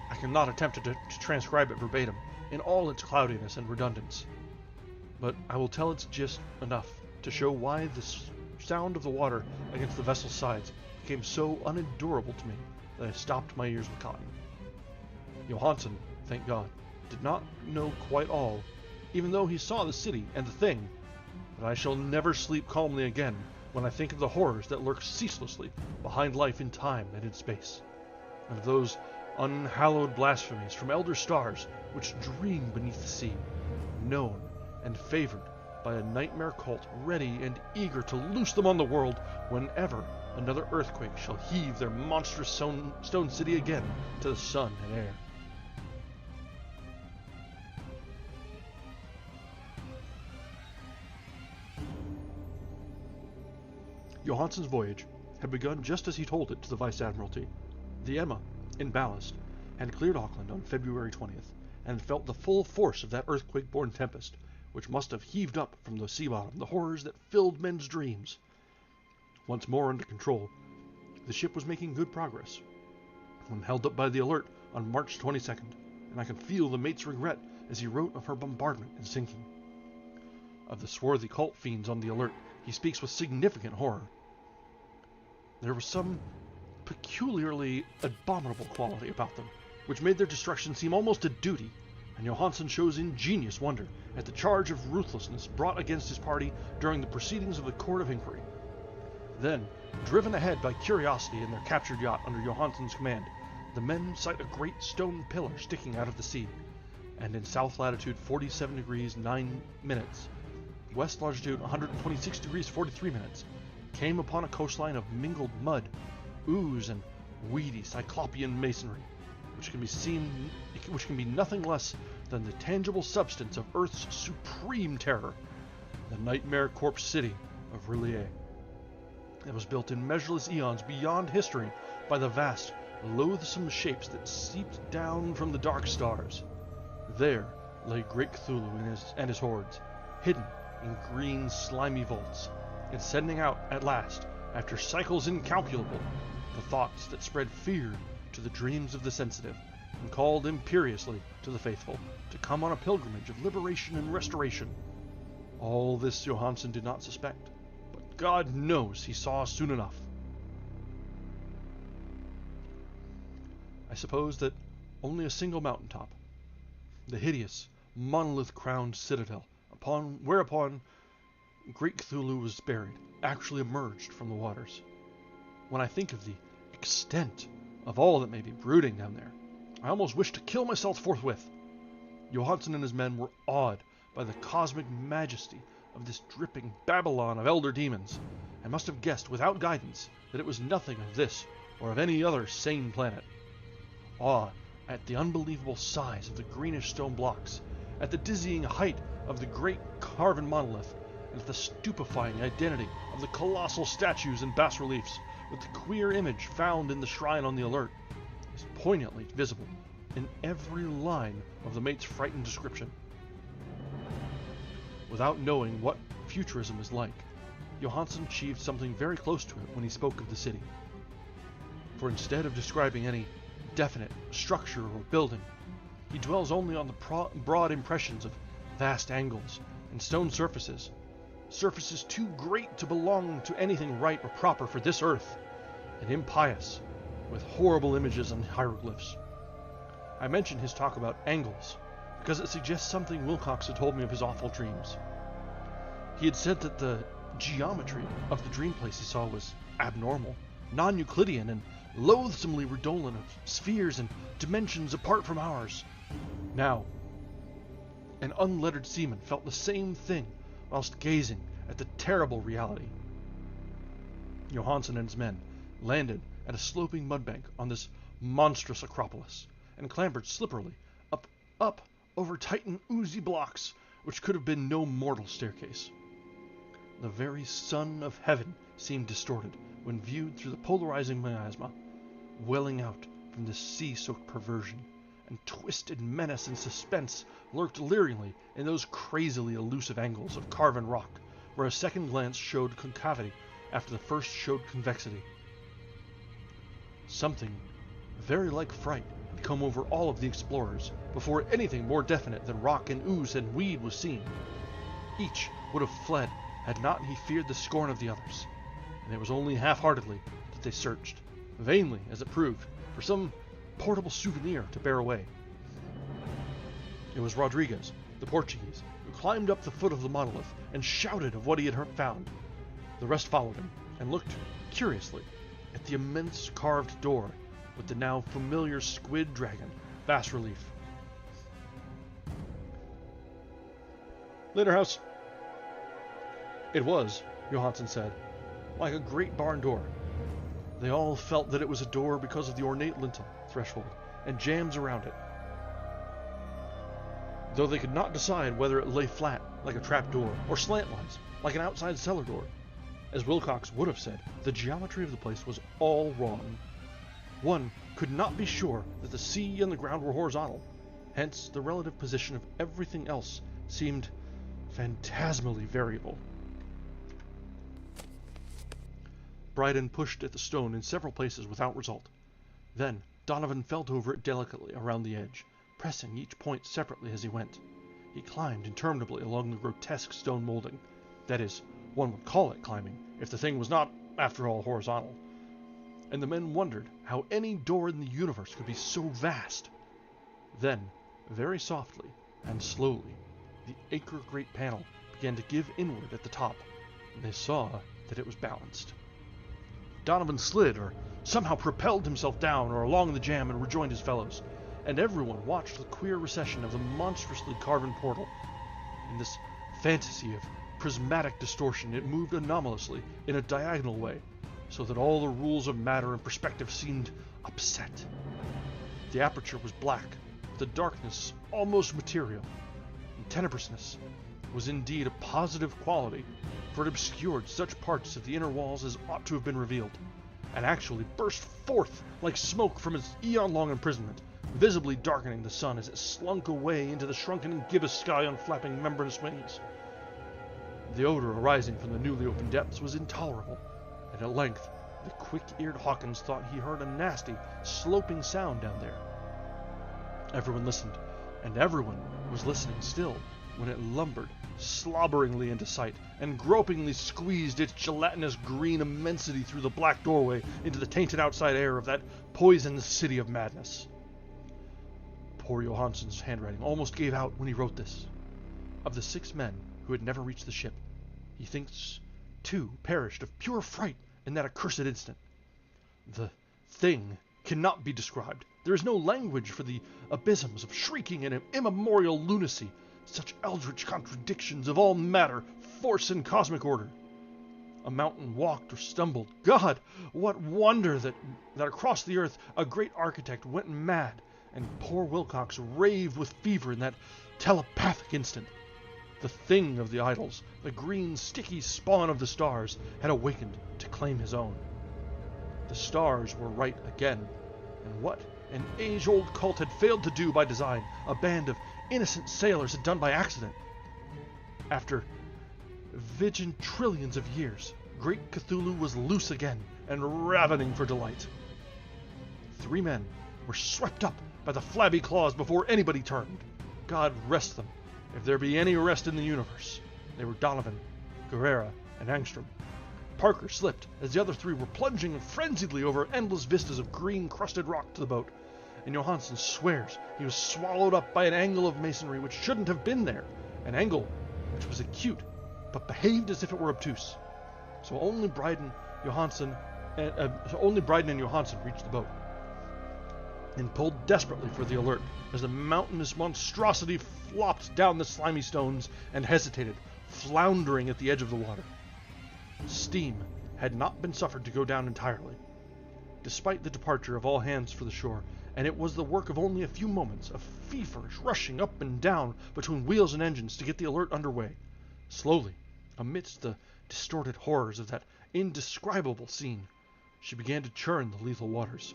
Speaker 1: I cannot attempt to transcribe it verbatim in all its cloudiness and redundance, but I will tell its gist enough to show why the sound of the water against the vessel's sides became so unendurable to me that I stopped my ears with cotton. Johansen, thank God, did not know quite all, even though he saw the city and the thing, but I shall never sleep calmly again when I think of the horrors that lurk ceaselessly behind life in time and in space, and of those unhallowed blasphemies from elder stars which dream beneath the sea, known and favored by a nightmare cult ready and eager to loose them on the world whenever another earthquake shall heave their monstrous stone city again to the sun and air. Johansen's voyage had begun just as he told it to the Vice-Admiralty. The Emma, in ballast, had cleared Auckland on February 20th, and felt the full force of that earthquake-born tempest, which must have heaved up from the sea bottom the horrors that filled men's dreams. Once more under control, the ship was making good progress, when held up by the Alert on March 22nd, and I can feel the mate's regret as he wrote of her bombardment and sinking. Of the swarthy cult fiends on the Alert, he speaks with significant horror. There was some peculiarly abominable quality about them, which made their destruction seem almost a duty, and Johansen shows ingenious wonder at the charge of ruthlessness brought against his party during the proceedings of the Court of Inquiry. Then, driven ahead by curiosity in their captured yacht under Johansen's command, the men sight a great stone pillar sticking out of the sea, and in south latitude 47 degrees 9 minutes, west longitude 126 degrees 43 minutes, came upon a coastline of mingled mud, ooze, and weedy cyclopean masonry, which can be nothing less than the tangible substance of Earth's supreme terror, the nightmare corpse city of Rillier. It was built in measureless eons beyond history by the vast, loathsome shapes that seeped down from the dark stars. There lay great Cthulhu and his hordes, hidden in green, slimy vaults, and sending out, at last, after cycles incalculable, the thoughts that spread fear to the dreams of the sensitive, and called imperiously to the faithful to come on a pilgrimage of liberation and restoration. All this Johansen did not suspect, but God knows he saw soon enough. I suppose that only a single mountaintop, the hideous, monolith-crowned citadel, whereupon great Cthulhu was buried, actually emerged from the waters. When I think of the extent of all that may be brooding down there, I almost wish to kill myself forthwith. Johansen and his men were awed by the cosmic majesty of this dripping Babylon of elder demons, and must have guessed without guidance that it was nothing of this or of any other sane planet. Awed at the unbelievable size of the greenish stone blocks, at the dizzying height of the great carven monolith, and at the stupefying identity of the colossal statues and bas-reliefs, with the queer image found in the shrine on the Alert, is poignantly visible in every line of the mate's frightened description. Without knowing what futurism is like, Johansen achieved something very close to it when he spoke of the city. For instead of describing any definite structure or building, he dwells only on the broad impressions of vast angles and stone surfaces too great to belong to anything right or proper for this earth, and impious, with horrible images and hieroglyphs. I mention his talk about angles because it suggests something Wilcox had told me of his awful dreams. He had said that the geometry of the dream place he saw was abnormal, non-Euclidean, and loathsomely redolent of spheres and dimensions apart from ours. Now, an unlettered seaman felt the same thing whilst gazing at the terrible reality. Johansen and his men landed at a sloping mudbank on this monstrous acropolis, and clambered slipperily up over titan oozy blocks which could have been no mortal staircase. The very sun of heaven seemed distorted when viewed through the polarizing miasma, welling out from this sea-soaked perversion, and twisted menace and suspense lurked leeringly in those crazily elusive angles of carven rock, where a second glance showed concavity after the first showed convexity. Something very like fright had come over all of the explorers before anything more definite than rock and ooze and weed was seen. Each would have fled had not he feared the scorn of the others, and it was only half-heartedly that they searched, vainly as it proved, for some portable souvenir to bear away. It was Rodriguez, the Portuguese, who climbed up the foot of the monolith and shouted of what he had found. The rest followed him and looked curiously at the immense carved door with the now familiar squid dragon bas relief. Later, House. It was, Johansen said, like a great barn door. They all felt that it was a door because of the ornate lintel, threshold, and jambs around it, though they could not decide whether it lay flat, like a trap door, or slantwise, like an outside cellar door. As Wilcox would have said, the geometry of the place was all wrong. One could not be sure that the sea and the ground were horizontal, hence the relative position of everything else seemed phantasmally variable. Bryden pushed at the stone in several places without result. Then Donovan felt over it delicately around the edge, pressing each point separately as he went. He climbed interminably along the grotesque stone molding. That is, one would call it climbing, if the thing was not, after all, horizontal. And the men wondered how any door in the universe could be so vast. Then, very softly and slowly, the acre-great panel began to give inward at the top, and they saw that it was balanced. Donovan slid, or somehow propelled himself down or along the jamb and rejoined his fellows, and everyone watched the queer recession of the monstrously carven portal. In this fantasy of prismatic distortion, it moved anomalously in a diagonal way, so that all the rules of matter and perspective seemed upset. The aperture was black, with a darkness almost material, and tenebrousness was indeed a positive quality, for it obscured such parts of the inner walls as ought to have been revealed, and actually burst forth like smoke from its eon-long imprisonment, visibly darkening the sun as it slunk away into the shrunken and gibbous sky on flapping membranous wings. The odor arising from the newly opened depths was intolerable, and at length the quick-eared Hawkins thought he heard a nasty, sloping sound down there. Everyone listened, and everyone was listening still, when it lumbered slobberingly into sight and gropingly squeezed its gelatinous green immensity through the black doorway into the tainted outside air of that poisoned city of madness. Poor Johansen's handwriting almost gave out when he wrote this. Of the 6 men who had never reached the ship, he thinks 2 perished of pure fright in that accursed instant. The thing cannot be described. There is no language for the abysms of shrieking and immemorial lunacy, such eldritch contradictions of all matter, force, and cosmic order. A mountain walked or stumbled. God, what wonder that across the earth a great architect went mad, and poor Wilcox raved with fever in that telepathic instant. The thing of the idols, the green, sticky spawn of the stars, had awakened to claim his own. The stars were right again, and what an age-old cult had failed to do by design, a band of innocent sailors had done by accident. After vigentrillions of years, great Cthulhu was loose again and ravening for delight. 3 men were swept up by the flabby claws before anybody turned. God rest them, if there be any rest in the universe. They were Donovan, Guerrera, and Angstrom. Parker slipped as the other 3 were plunging frenziedly over endless vistas of green-crusted rock to the boat, and Johansen swears he was swallowed up by an angle of masonry which shouldn't have been there, an angle which was acute, but behaved as if it were obtuse. So only Bryden and Johansen reached the boat, and pulled desperately for the alert as the mountainous monstrosity flopped down the slimy stones and hesitated, floundering at the edge of the water. Steam had not been suffered to go down entirely. despite the departure of all hands for the shore, and it was the work of only a few moments of feverish rushing up and down between wheels and engines to get the Alert underway. Slowly, amidst the distorted horrors of that indescribable scene, she began to churn the lethal waters,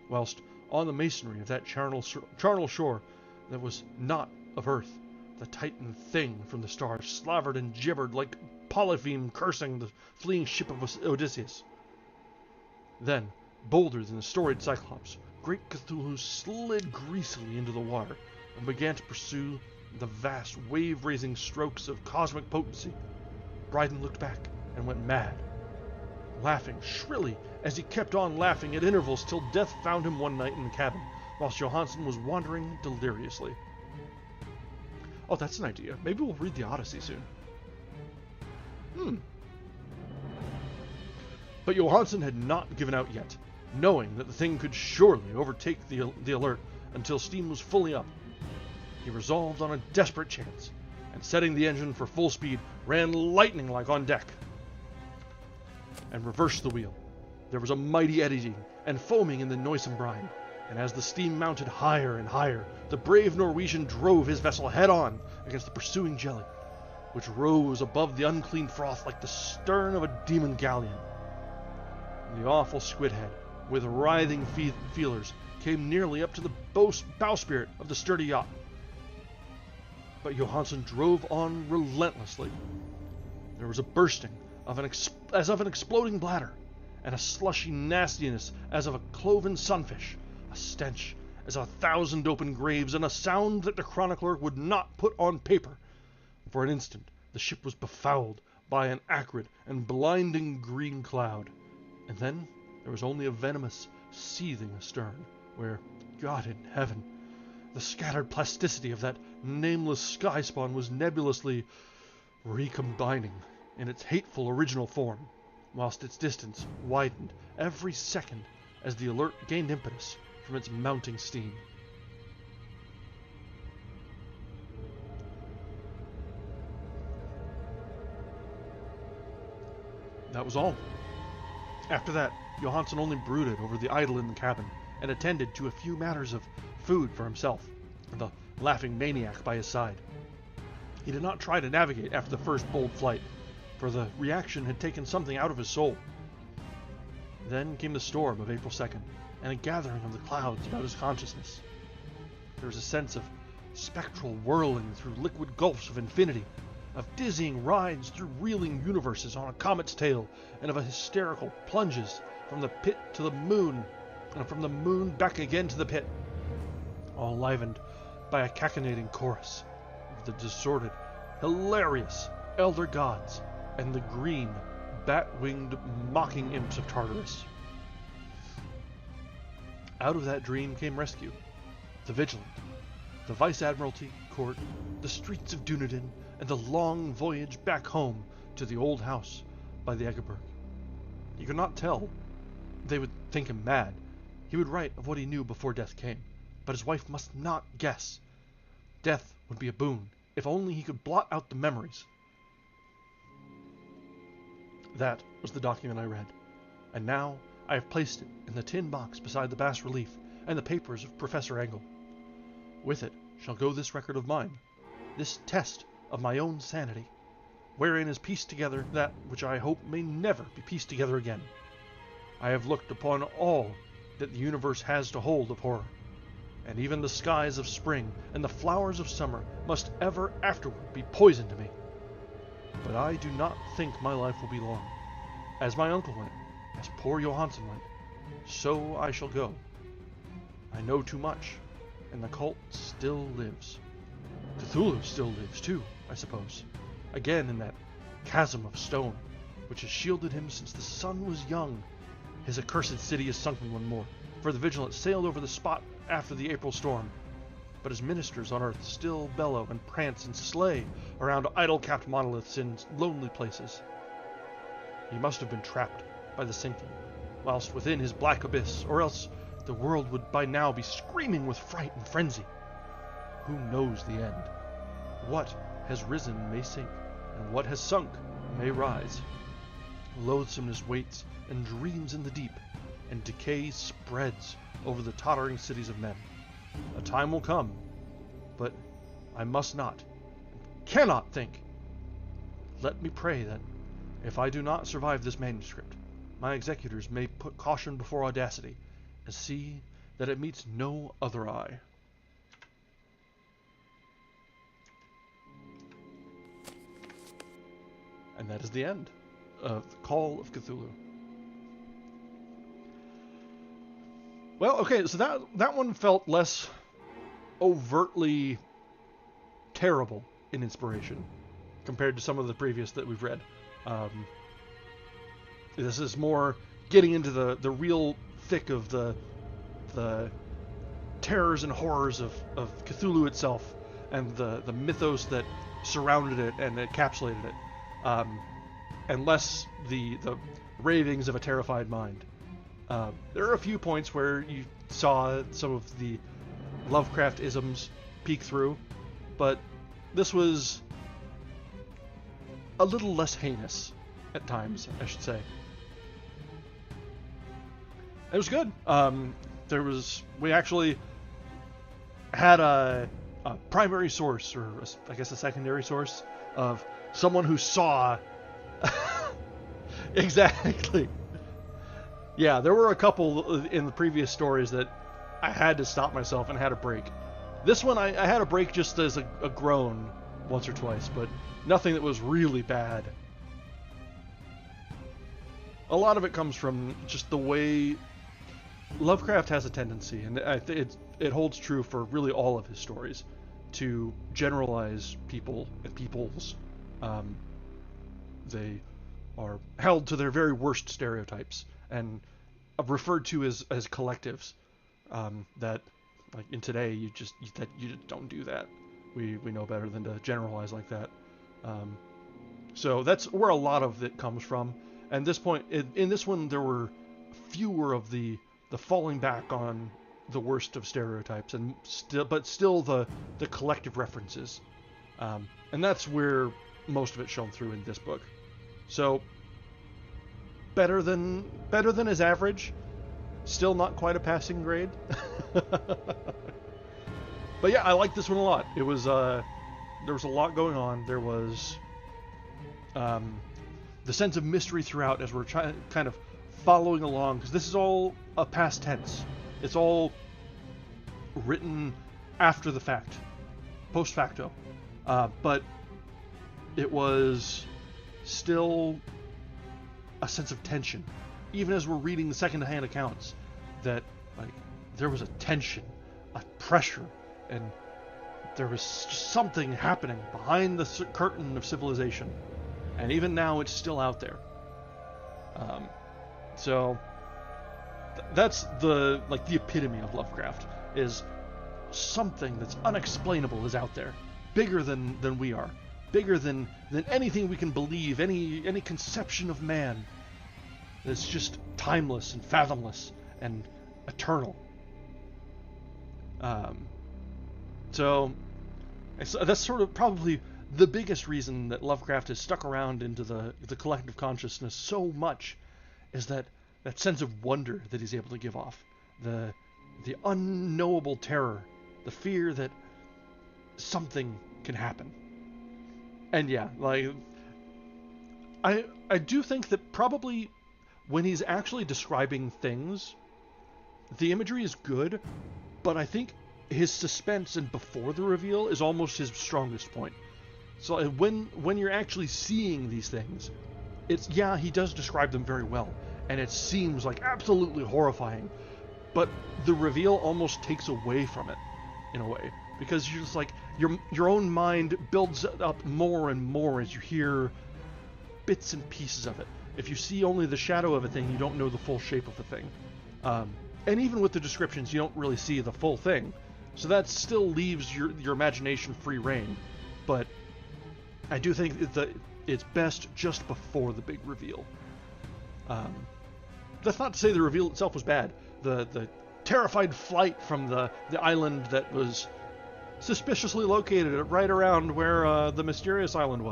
Speaker 1: whilst on the masonry of that charnel shore that was not of earth, the Titan thing from the stars slavered and gibbered like Polypheme cursing the fleeing ship of Odysseus. Then, bolder than the storied Cyclops, great Cthulhu slid greasily into the water and began to pursue the vast wave-raising strokes of cosmic potency. Bryden looked back and went mad, laughing shrilly as he kept on laughing at intervals till death found him one night in the cabin, whilst Johansen was wandering deliriously. Oh, that's an idea. Maybe we'll read the Odyssey soon. But Johansen had not given out yet, knowing that the thing could surely overtake the Alert until steam was fully up. He resolved on a desperate chance, and setting the engine for full speed, ran lightning-like on deck, and reversed the wheel. There was a mighty eddying and foaming in the noisome brine, and as the steam mounted higher and higher, the brave Norwegian drove his vessel head-on against the pursuing jelly, which rose above the unclean froth like the stern of a demon galleon. The awful squid-head, with writhing feelers, came nearly up to the bowsprit of the sturdy yacht. But Johansen drove on relentlessly. There was a bursting as of an exploding bladder, and a slushy nastiness as of a cloven sunfish, a stench as of 1,000 open graves, and a sound that the chronicler would not put on paper. For an instant, the ship was befouled by an acrid and blinding green cloud, and then there was only a venomous seething astern, where, God in heaven, the scattered plasticity of that nameless sky spawn was nebulously recombining in its hateful original form, whilst its distance widened every second as the Alert gained impetus from its mounting steam. That was all. After that, Johansen only brooded over the idol in the cabin, and attended to a few matters of food for himself, and the laughing maniac by his side. He did not try to navigate after the first bold flight, for the reaction had taken something out of his soul. Then came the storm of April 2nd, and a gathering of the clouds about his consciousness. There was a sense of spectral whirling through liquid gulfs of infinity, of dizzying rides through reeling universes on a comet's tail, and of hysterical plunges from the pit to the moon, and from the moon back again to the pit, all livened by a cachinnating chorus of the disordered, hilarious elder gods and the green, bat-winged, mocking imps of Tartarus. Out of that dream came rescue, the Vigilant, the Vice-Admiralty Court, the streets of Dunedin, and the long voyage back home to the old house by the Egeberg. He could not tell. They would think him mad. He would write of what he knew before death came, but his wife must not guess. Death would be a boon, if only he could blot out the memories. That was the document I read, and now I have placed it in the tin box beside the bas-relief and the papers of Professor Engel. With it shall go this record of mine, this test of my own sanity, wherein is pieced together that which I hope may never be pieced together again. I have looked upon all that the universe has to hold of horror, and even the skies of spring and the flowers of summer must ever afterward be poison to me. But I do not think my life will be long. As my uncle went, as poor Johansen went, so I shall go. I know too much, and the cult still lives. Cthulhu still lives too, I suppose, again in that chasm of stone, which has shielded him since the sun was young. His accursed city is sunken one more, for the Vigilant sailed over the spot after the April storm. But his ministers on earth still bellow and prance and slay around idol-capped monoliths in lonely places. He must have been trapped by the sinking, whilst within his black abyss, or else the world would by now be screaming with fright and frenzy. Who knows the end? What has risen may sink, and what has sunk may rise. Loathsomeness waits and dreams in the deep, and decay spreads over the tottering cities of men. A time will come, but I must not, cannot think. Let me pray that if I do not survive this manuscript, my executors may put caution before audacity and see that it meets no other eye. And that is the end of Call of Cthulhu. Well, okay, so that one felt less overtly terrible in inspiration compared to some of the previous that we've read. This is more getting into the real thick of the terrors and horrors of Cthulhu itself and the mythos that surrounded it and encapsulated it. And less the ravings of a terrified mind. There are a few points where you saw some of the Lovecraft isms peek through, but this was a little less heinous at times, I should say. It was good. We actually had a primary source, or I guess a secondary source, of someone who saw exactly. Yeah, there were a couple in the previous stories that I had to stop myself and had a break. This one I had a break just as a groan once or twice, but nothing that was really bad. A lot of it comes from just the way Lovecraft has a tendency, and it holds true for really all of his stories, to generalize people and peoples. They are held to their very worst stereotypes and referred to as collectives. That, like in today, you just don't do that. We know better than to generalize like that. So that's where a lot of it comes from. And this point, in this one, there were fewer of the falling back on the worst of stereotypes, and still the collective references. And that's where most of it shone through in this book. So better than his average. Still not quite a passing grade. But yeah, I liked this one a lot. It was there was a lot going on. There was the sense of mystery throughout as we're kind of following along, because this is all a past tense. It's all written after the fact, post facto. But it was still a sense of tension, even as we're reading the second-hand accounts, that like there was a tension, a pressure, and there was something happening behind the curtain of civilization, and even now it's still out there. So that's the epitome of Lovecraft, is something that's unexplainable is out there, bigger than we are, bigger than anything we can believe, any conception of man. It's just timeless and fathomless and eternal. So that's sort of probably the biggest reason that Lovecraft has stuck around into the collective consciousness so much, is that sense of wonder that he's able to give off, the unknowable terror, the fear that something can happen. And yeah, like I do think that probably when he's actually describing things, the imagery is good, but I think his suspense and before the reveal is almost his strongest point. So when you're actually seeing these things, he does describe them very well, and it seems like absolutely horrifying, but the reveal almost takes away from it in a way, because you're just like your own mind builds up more and more as you hear bits and pieces of it. If you see only the shadow of a thing, you don't know the full shape of the thing. And even with the descriptions, you don't really see the full thing. So that still leaves your imagination free reign. But I do think that it's best just before the big reveal. That's not to say the reveal itself was bad. The terrified flight from the island that was suspiciously located right around where the mysterious island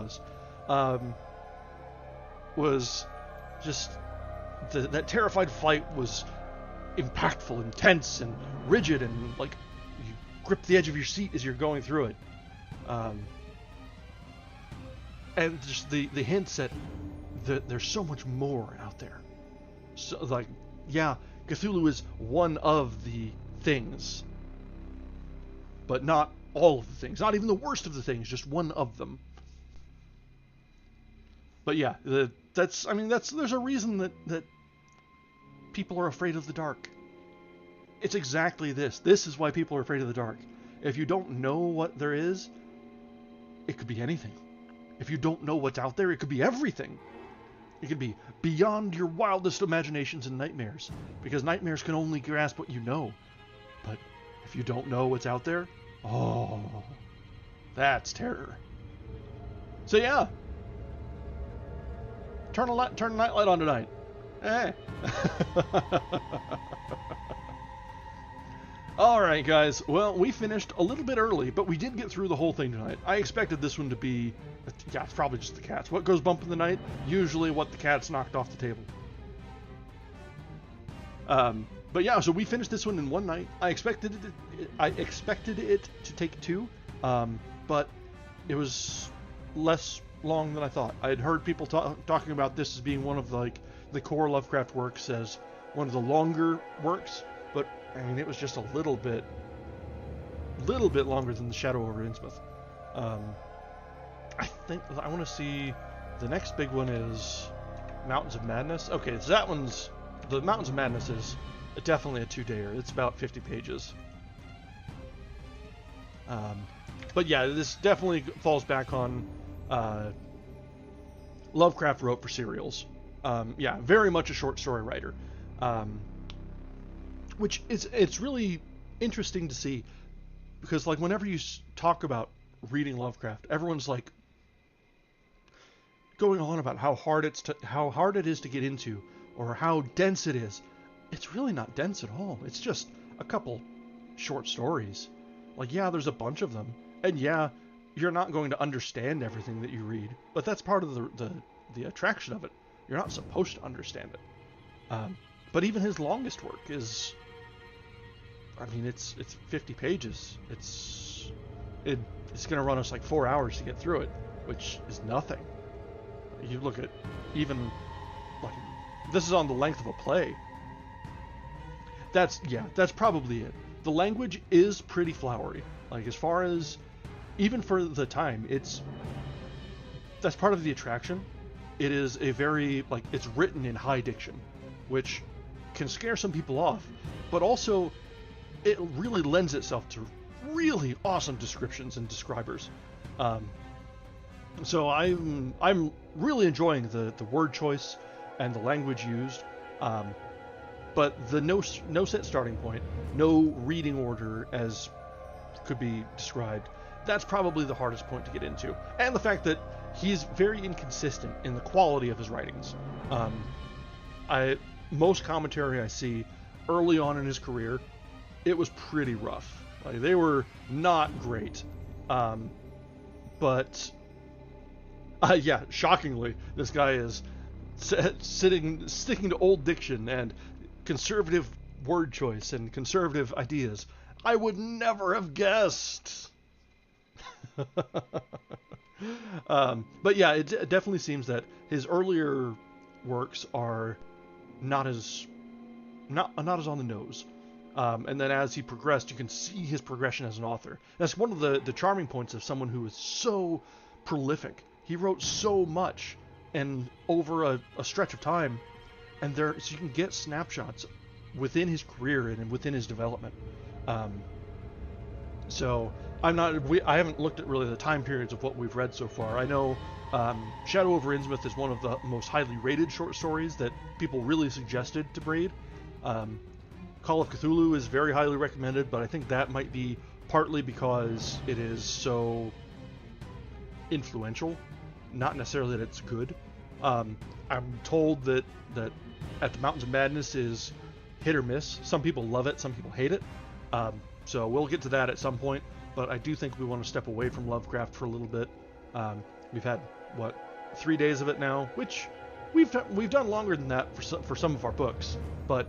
Speaker 1: was just that terrified flight was impactful, intense, and rigid, and like you grip the edge of your seat as you're going through it. And just the hints that there's so much more out there. So like, yeah, Cthulhu is one of the things, but not all of the things. Not even the worst of the things, just one of them. But yeah, there's a reason that people are afraid of the dark. It's exactly this. This is why people are afraid of the dark. If you don't know what there is, it could be anything. If you don't know what's out there, it could be everything. It could be beyond your wildest imaginations and nightmares, because nightmares can only grasp what you know. But if you don't know what's out there, oh, that's terror. So yeah, turn a nightlight on tonight. Eh. Alright guys, well, we finished a little bit early, but we did get through the whole thing tonight. I expected this one to be, yeah, it's probably just the cats. What goes bump in the night? Usually what the cats knocked off the table. But yeah, so we finished this one in one night. I expected it to take two, but it was less long than I thought. I had heard people talking about this as being one of the core Lovecraft works, as one of the longer works, but I mean, it was just a little bit longer than The Shadow over Innsmouth. I think I want to see, the next big one is Mountains of Madness. Okay, so that one's, the Mountains of Madness is definitely a two-dayer. It's about 50 pages. But yeah, this definitely falls back on Lovecraft wrote for serials. Yeah, very much a short story writer. Which it's really interesting to see, because like whenever you talk about reading Lovecraft, everyone's like going on about how hard it is to get into, or how dense it is. It's really not dense at all. It's just a couple short stories. Like, yeah, there's a bunch of them, and yeah, you're not going to understand everything that you read, but that's part of the attraction of it. You're not supposed to understand it. But even his longest work is, I mean, it's 50 pages. It's going to run us like 4 hours to get through it, which is nothing. You look at even, like, this is on the length of a play. That's probably it. The language is pretty flowery. Like, as far as, even for the time, that's part of the attraction. It is a very, like, it's written in high diction, which can scare some people off, but also it really lends itself to really awesome descriptions and describers. So I'm really enjoying the word choice and the language used, but the no set starting point, no reading order as could be described, that's probably the hardest point to get into. And the fact that he's very inconsistent in the quality of his writings. Most commentary I see early on in his career, it was pretty rough. Like, they were not great. But yeah, shockingly, this guy is sticking to old diction and conservative word choice and conservative ideas. I would never have guessed. But yeah, it definitely seems that his earlier works are not as on the nose. And then as he progressed, you can see his progression as an author. That's one of the charming points of someone who is so prolific. He wrote so much, and over a stretch of time, and so you can get snapshots within his career and within his development. So I haven't looked at really the time periods of what we've read so far. I know Shadow over Innsmouth is one of the most highly rated short stories that people really suggested to read. Call of Cthulhu is very highly recommended, but I think that might be partly because it is so influential, not necessarily that it's good. I'm told that At the Mountains of Madness is hit or miss. Some people love it, some people hate it. So we'll get to that at some point, but I do think we want to step away from Lovecraft for a little bit. We've had, 3 days of it now, which we've done longer than that for some of our books, but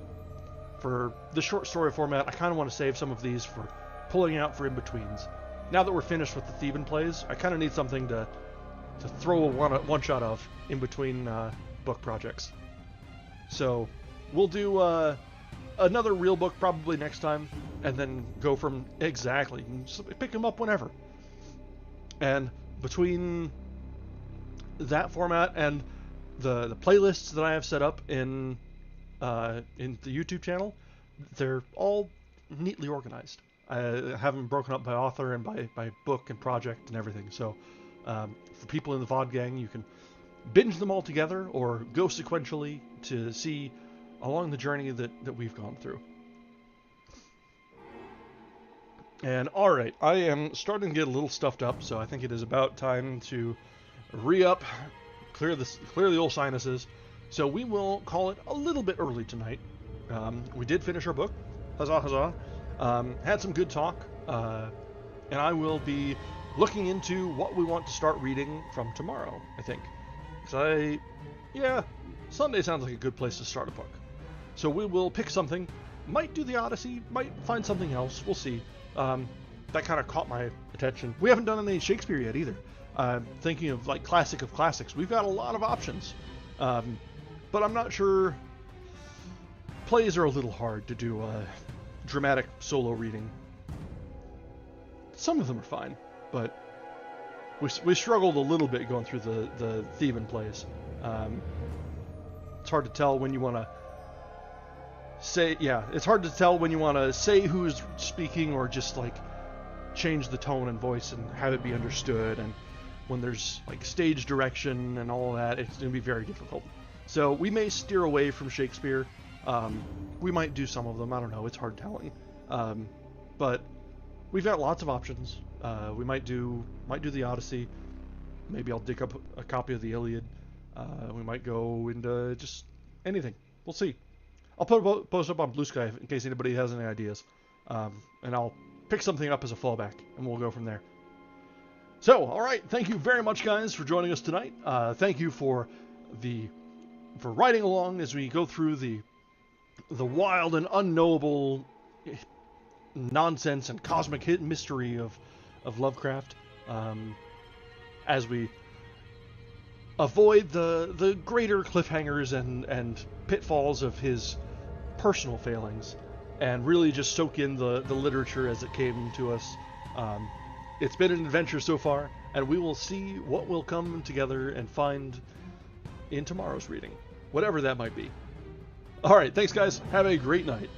Speaker 1: for the short story format, I kind of want to save some of these for pulling out for in-betweens. Now that we're finished with the Thieving plays, I kind of need something to throw a one-shot of in between book projects. So we'll do another real book probably next time, and then go from exactly, pick them up whenever. And between that format and the playlists that I have set up in the YouTube channel, they're all neatly organized. I have them broken up by author and by book and project and everything. So for people in the VOD gang, you can binge them all together or go sequentially to see along the journey that we've gone through. And alright, I am starting to get a little stuffed up, so I think it is about time to re-up, clear the old sinuses. So we will call it a little bit early tonight. We did finish our book. Huzzah, huzzah. Had some good talk. And I will be looking into what we want to start reading from tomorrow, I think. Because Sunday sounds like a good place to start a book. So we will pick something. Might do the Odyssey, might find something else. We'll see. That kind of caught my attention. We haven't done any Shakespeare yet either. Thinking of like classic of classics. We've got a lot of options. But I'm not sure. Plays are a little hard to do dramatic solo reading. Some of them are fine, but we struggled a little bit going through the Thieving plays. It's hard to tell when you want to say, it's hard to tell when you want to say who's speaking or just like change the tone and voice and have it be understood, and when there's like stage direction and all of that, it's going to be very difficult. So we may steer away from Shakespeare. We might do some of them. I don't know. It's hard telling. But we've got lots of options. We might do the Odyssey. Maybe I'll dig up a copy of the Iliad. We might go into just anything. We'll see. I'll put a post up on Bluesky in case anybody has any ideas. And I'll pick something up as a fallback, and we'll go from there. So, all right. Thank you very much, guys, for joining us tonight. Thank you for riding along as we go through the wild and unknowable nonsense and cosmic hit mystery of Lovecraft, as we avoid the greater cliffhangers and pitfalls of his personal failings, and really just soak in the literature as it came to us. It's been an adventure so far, and we will see what will come together and find in tomorrow's reading, whatever that might be. All right, thanks guys. Have a great night.